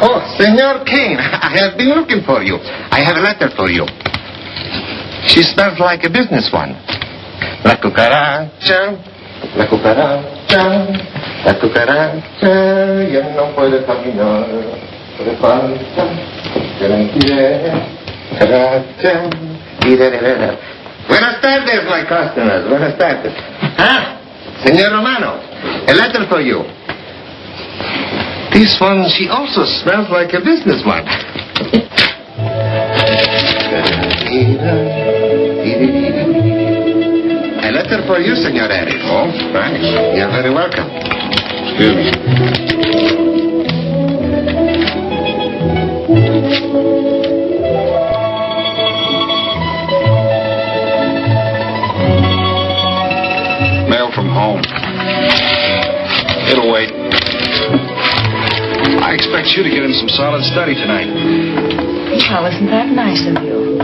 Oh, Senor Kane, I have been looking for you. I have a letter for you. She smells like a business one. La cucaracha, la cucaracha, la cucaracha, ya no puede caminar. Buenas tardes, my customers. Buenas tardes. Ah, Senor Romano, a letter for you. This one, she also smells like a businessman. A letter for you, Senor Harris. Oh, thanks. You're very welcome. Excuse me. Mail from home. It'll wait. I expect you to get in some solid study tonight. Well, isn't that nice of you?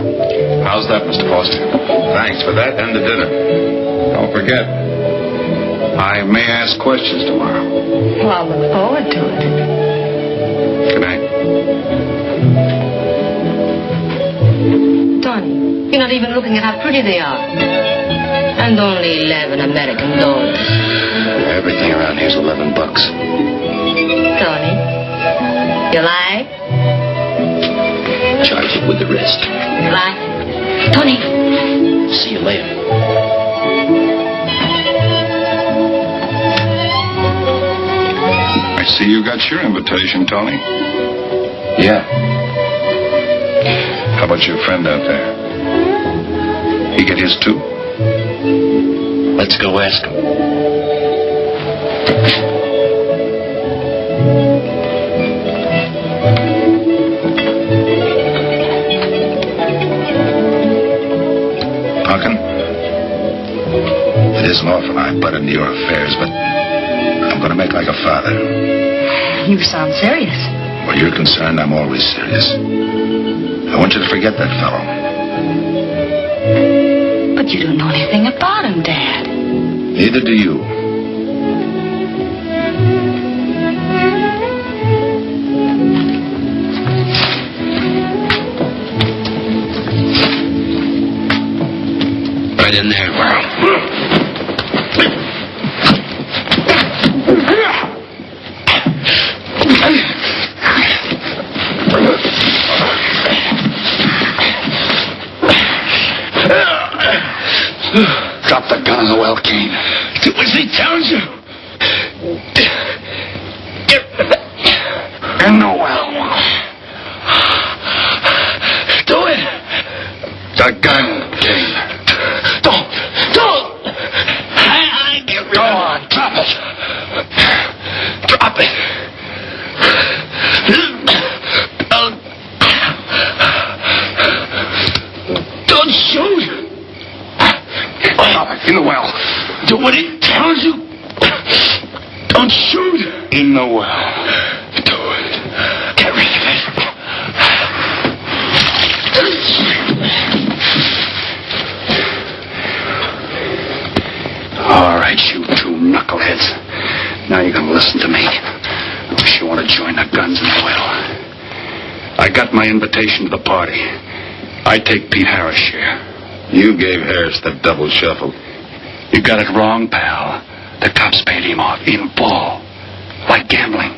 How's that, Mr. Foster? Thanks for that and the dinner. Don't forget. I may ask questions tomorrow. Well, I'll look forward to it. Good night. Tony, you're not even looking at how pretty they are. And only 11 American dollars. Everything around here's $11. Tony, you like? Charge it with the rest. You like? Tony. See you later. I see you got your invitation, Tony. Yeah. How about your friend out there? He get his too? Let's go ask him. Punkin, it isn't often I butt into your affairs, but I'm going to make like a father. You sound serious. Where you're concerned, I'm always serious. I want you to forget that fellow. But you don't know anything about him, Dad. Neither do you. Right in there, Merle. Drop the gun in the well, Kane. Do as he tells you. In the well. Do it. The gun, Kane. Don't. I get rid Go of on, drop it. Drop it. Don't shoot. Drop it in the well. Do what he tells you. Don't shoot. In the well. Do it. Get rid of it. All right, you two knuckleheads. Now you're going to listen to me. I wish you want to join the guns in the well. I got my invitation to the party. I take Pete Harris' share. You gave Harris the double shuffle. You got it wrong, pal. The cops paid him off in full. Like gambling.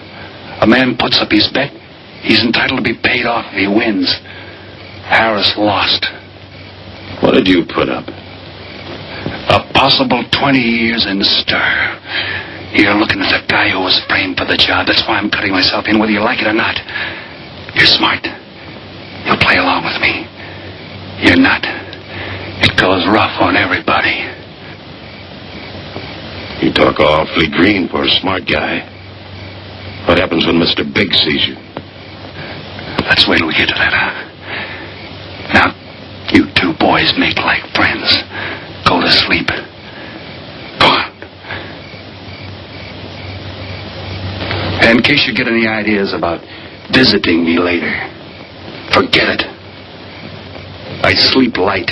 A man puts up his bet, he's entitled to be paid off if he wins. Harris lost. What did you put up? A possible 20 years in stir. You're looking at the guy who was framed for the job. That's why I'm cutting myself in, whether you like it or not. You're smart. You'll play along with me. You're not. It goes rough on everybody. You talk awfully green for a smart guy. What happens when Mr. Big sees you? Let's wait till we get to that, huh? Now, you two boys make like friends. Go to sleep. Go on. And in case you get any ideas about visiting me later, forget it. I sleep light.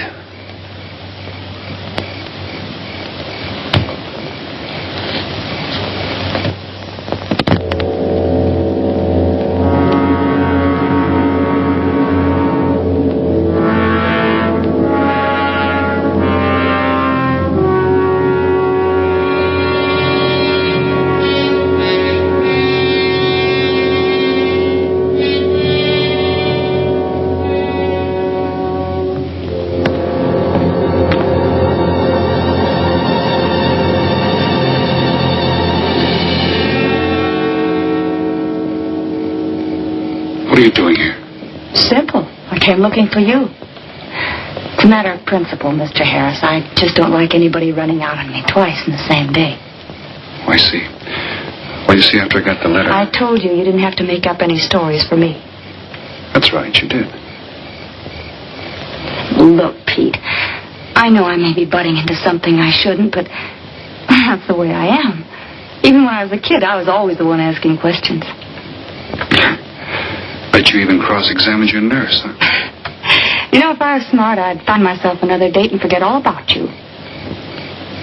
What are you doing here? Simple. I came looking for you. It's a matter of principle, Mr. Harris. I just don't like anybody running out on me twice in the same day. Oh, I see. Well, you see, after I got the letter... I told you didn't have to make up any stories for me. That's right, you did. Look, Pete, I know I may be butting into something I shouldn't, but that's the way I am. Even when I was a kid, I was always the one asking questions. Bet you even cross-examined your nurse, huh? You know, if I was smart, I'd find myself another date and forget all about you.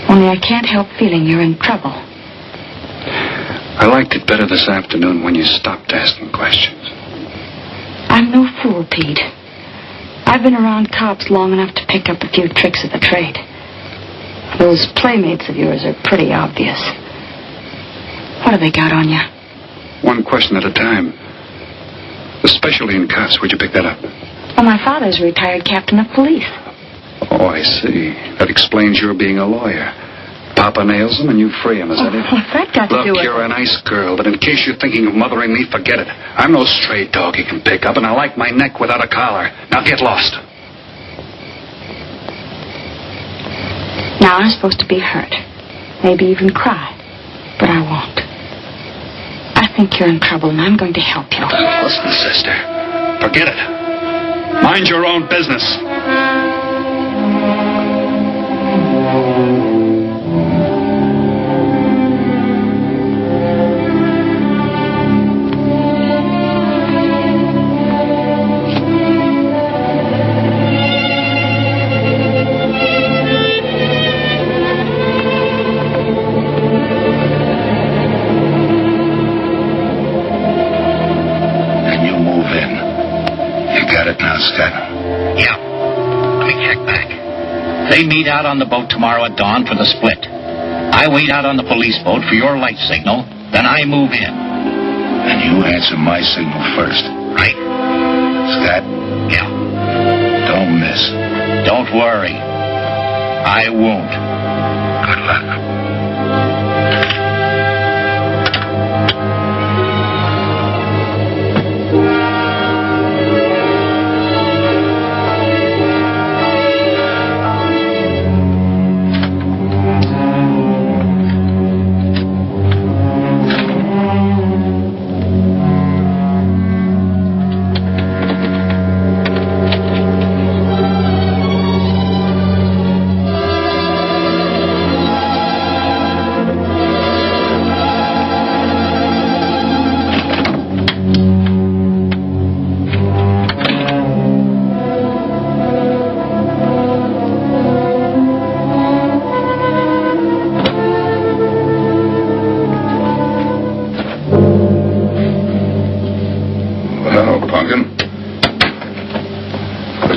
Only I can't help feeling you're in trouble. I liked it better this afternoon when you stopped asking questions. I'm no fool, Pete. I've been around cops long enough to pick up a few tricks of the trade. Those playmates of yours are pretty obvious. What have they got on you? One question at a time. Especially in cops. Where'd you pick that up? Well, my father's a retired captain of police. Oh, I see. That explains your being a lawyer. Papa nails him and you free him, is that it? What's that got to do Look, with you're a nice girl, but in case you're thinking of mothering me, forget it. I'm no stray dog you can pick up, and I like my neck without a collar. Now get lost. Now I'm supposed to be hurt. Maybe even cry. But I won't. I think you're in trouble, and I'm going to help you. Listen, sister. Forget it. Mind your own business. Yeah. Let me check back. They meet out on the boat tomorrow at dawn for the split. I wait out on the police boat for your light signal, then I move in. And you answer my signal first. Right? Scott? Yeah. Don't miss. Don't worry. I won't. Good luck.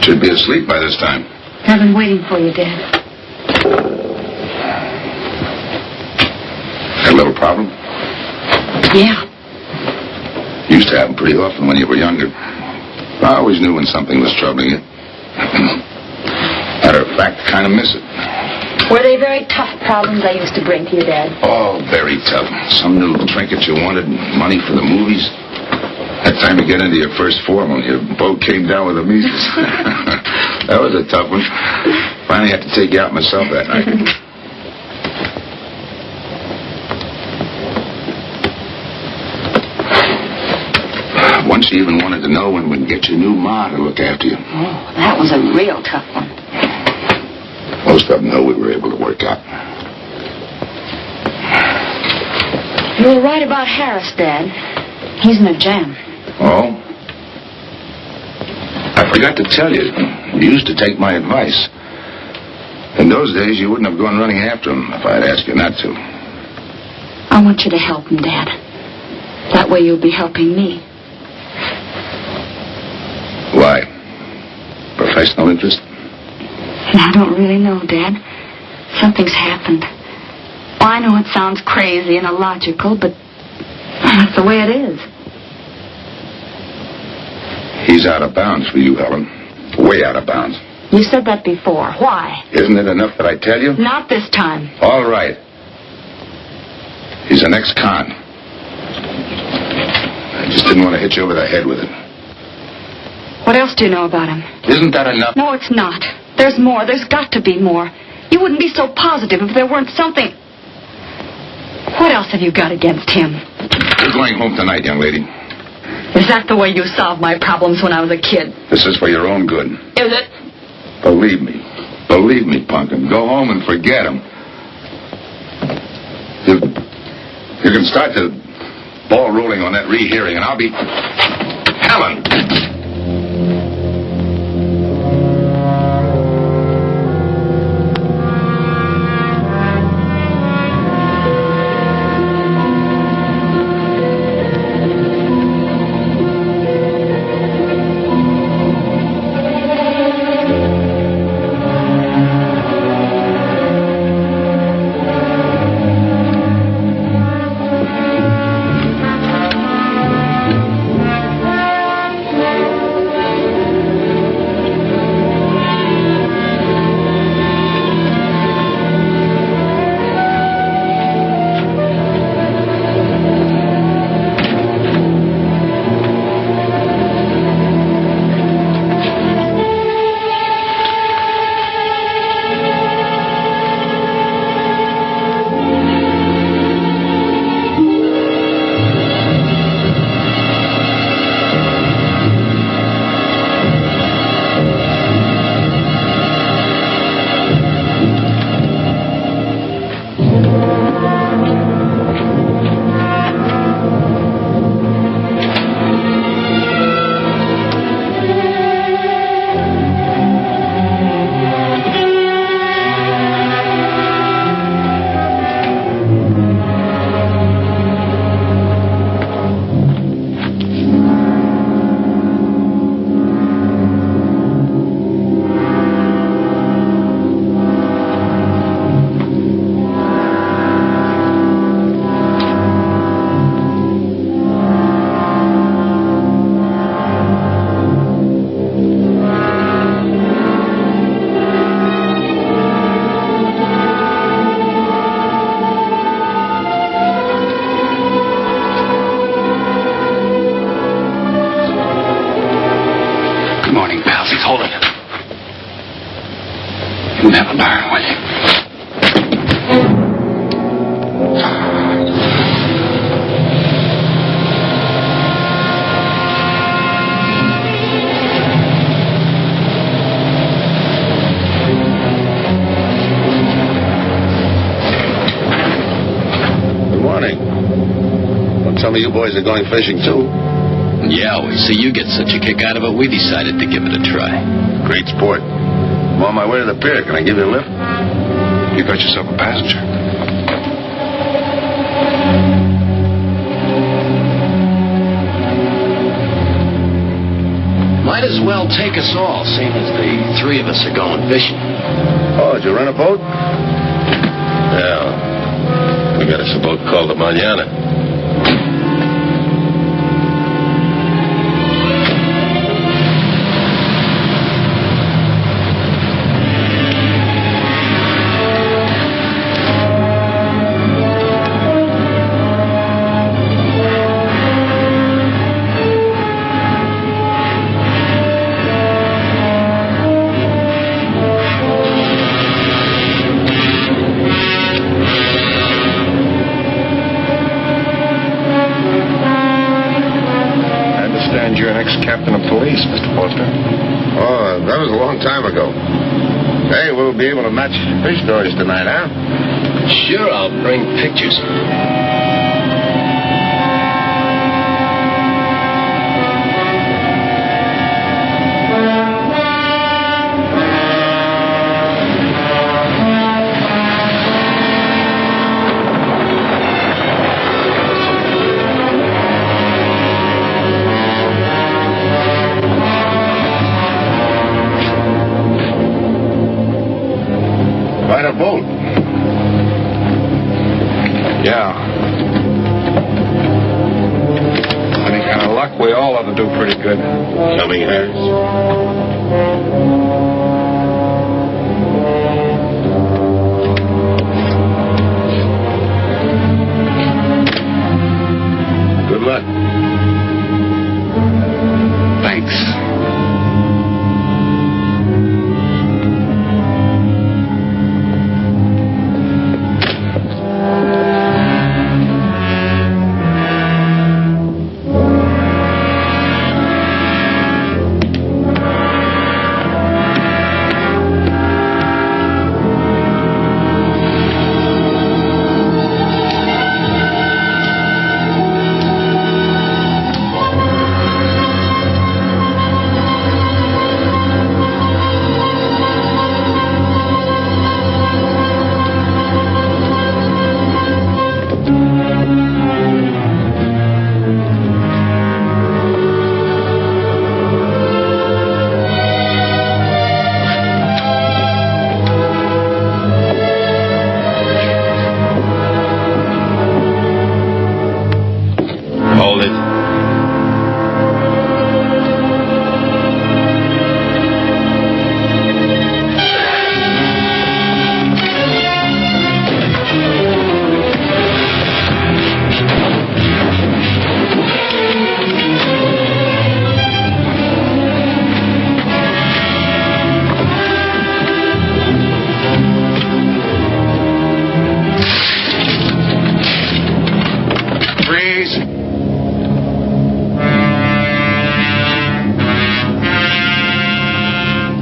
Should be asleep by this time. I've been waiting for you, Dad. Got a little problem? Yeah. Used to happen pretty often when you were younger. I always knew when something was troubling you. Matter of fact, kind of miss it. Were they very tough problems I used to bring to you, Dad? Oh, very tough. Some new trinket you wanted, money for the movies. That time to get into your first form when your boat came down with the measles. That was a tough one. Finally had to take you out myself that night. Once you even wanted to know when we'd get your new ma to look after you. Oh, that was a real tough one. Most of them, though, we were able to work out. You were right about Harris, Dad. He's in a jam. Oh? I forgot to tell you. You used to take my advice. In those days, you wouldn't have gone running after him if I'd asked you not to. I want you to help him, Dad. That way you'll be helping me. Why? Professional interest? I don't really know, Dad. Something's happened. Well, I know it sounds crazy and illogical, but that's the way it is. He's out of bounds for you, Helen. Way out of bounds. You said that before. Why? Isn't it enough that I tell you? Not this time. All right. He's an ex-con. I just didn't want to hit you over the head with it. What else do you know about him? Isn't that enough? No, it's not. There's more. There's got to be more. You wouldn't be so positive if there weren't something... What else have you got against him? You're going home tonight, young lady. Is that the way you solved my problems when I was a kid? This is for your own good. Is it? Believe me. Believe me, Punkin. Go home and forget him. You can start the ball rolling on that rehearing, and I'll be... Helen! Never learn, will you? Good morning. Well, some of you boys are going fishing, too. Yeah, we see you get such a kick out of it, we decided to give it a try. Great sport. I'm on my way to the pier. Can I give you a lift? You got yourself a passenger. Might as well take us all, seeing as the three of us are going fishing. Oh, did you rent a boat? Yeah. We got us a boat called the Mañana. You're an ex-captain of police, Mr. Foster. Oh, that was a long time ago. Hey, we'll be able to match fish stories tonight, huh? Sure, I'll bring pictures. Ride a boat. Yeah. Any kind of luck, we all ought to do pretty good. Coming, Harris? Good luck. Thanks.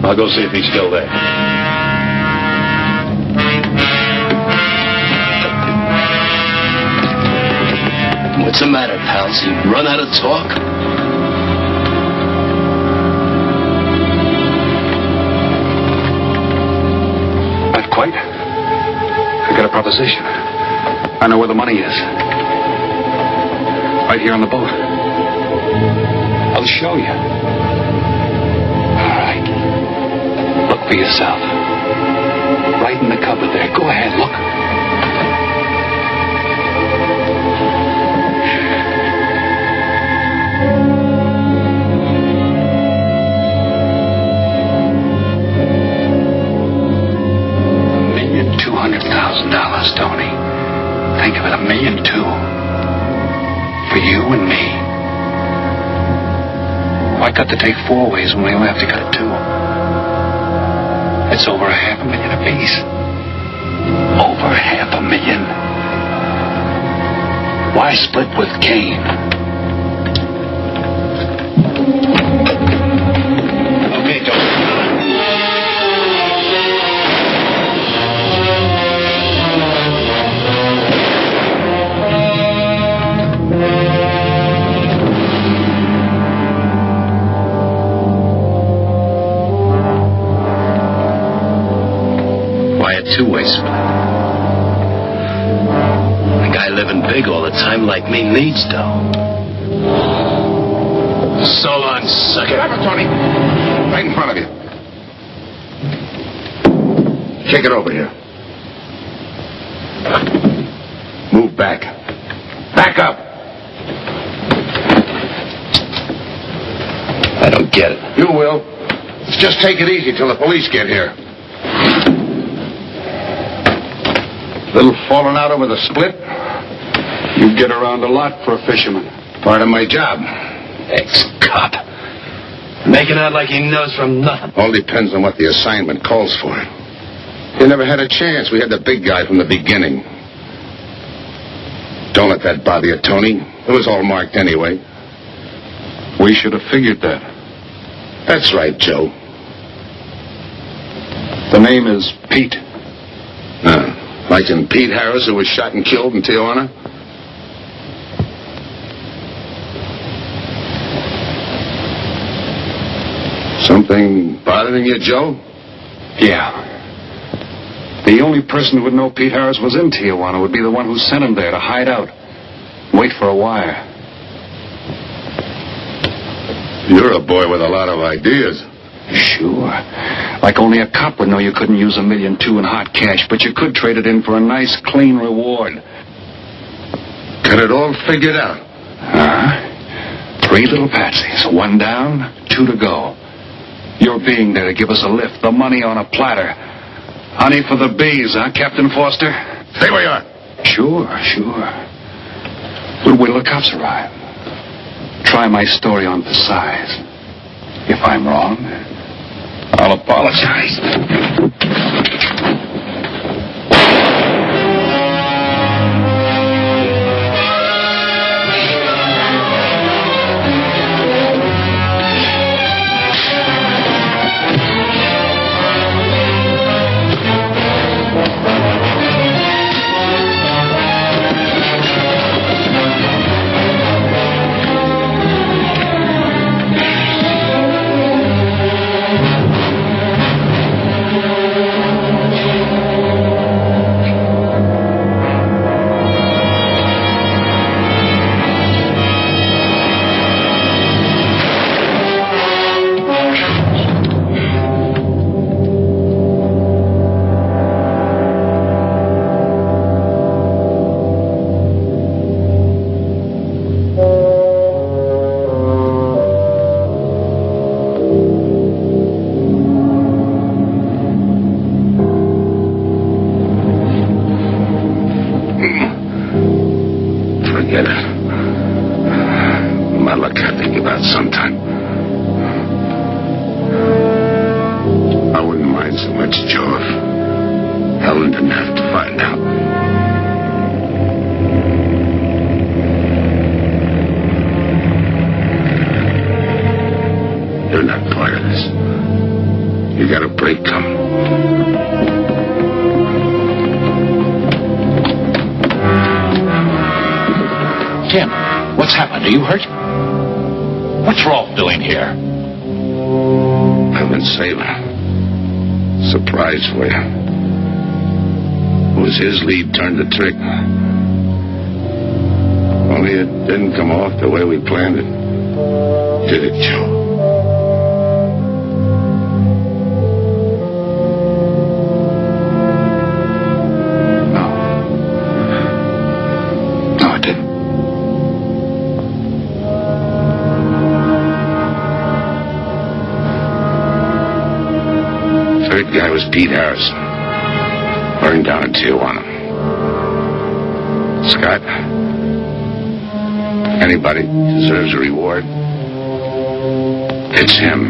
I'll go see if he's still there. What's the matter, pals? You run out of talk? Not quite. I got a proposition. I know where the money is. Right here on the boat. I'll show you. All right. Look for yourself. Right in the cupboard there. Go ahead, look. $1,200,000, Tony. Think of it, $1.2 million. For you and me. Why cut the tape 4 ways when we only have to cut it 2? It's over $500,000 apiece. Over $500,000. Why split with Kane? Okay, Tony. Two-way split. A guy living big all the time like me needs dough. So long, sucker. Grab it, Tony. Right in front of you. Shake it over here. Move back. Back up. I don't get it. You will. Let's just take it easy till the police get here. Little falling out over the split? You get around a lot for a fisherman. Part of my job. Ex-cop. Making out like he knows from nothing. All depends on what the assignment calls for. You never had a chance. We had the big guy from the beginning. Don't let that bother you, Tony. It was all marked anyway. We should have figured that. That's right, Joe. The name is Pete. Like in Pete Harris, who was shot and killed in Tijuana? Something bothering you, Joe? Yeah. The only person who would know Pete Harris was in Tijuana would be the one who sent him there to hide out. Wait for a wire. You're a boy with a lot of ideas. Sure. Like only a cop would know you couldn't use $1.2 million in hot cash, but you could trade it in for a nice, clean reward. Got it all figured out. 3 little patsies. 1 down, 2 to go. Your being there to give us a lift. The money on a platter. Honey for the bees, huh, Captain Foster? Stay where you are. Sure. We'll wait till the cops arrive. Try my story on for size. If I'm wrong, I'll apologize. You got a break coming. Tim, what's happened? Are you hurt? What's Rolf doing here? I've been saving. Surprise for you. It was his lead turned the trick. Only it didn't come off the way we planned it. Did it, Joe? No, it didn't. Third guy was Pete Harrison. Burned down in Tijuana. Scott, anybody deserves a reward. It's him.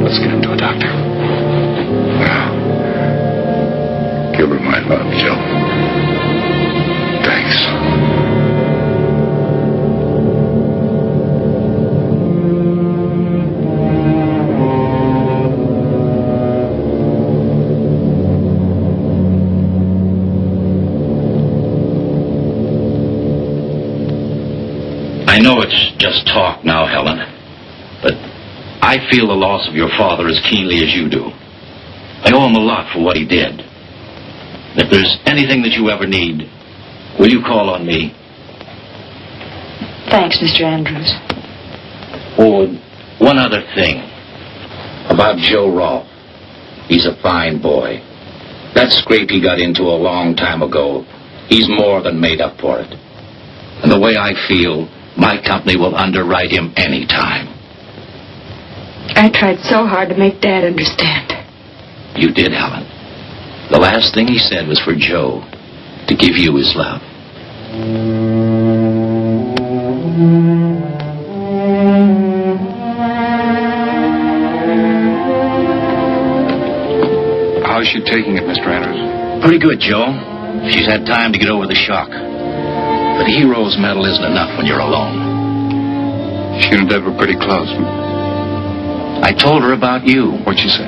Let's get him to a doctor. Give her my love, Joe. Thanks. I know it's just talk now, Helen, but I feel the loss of your father as keenly as you do. I owe him a lot for what he did. If there's anything that you ever need, will you call on me? Thanks, Mr. Andrews. Oh, one other thing. About Joe Rolfe. He's a fine boy. That scrape he got into a long time ago, he's more than made up for it. And the way I feel, my company will underwrite him any time. I tried so hard to make Dad understand. You did, Helen. The last thing he said was for Joe to give you his love. How's she taking it, Mr. Andrews? Pretty good, Joe. She's had time to get over the shock. But a hero's medal isn't enough when you're alone. She and Deb were pretty close. I told her about you. What'd she say?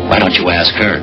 Why don't you ask her?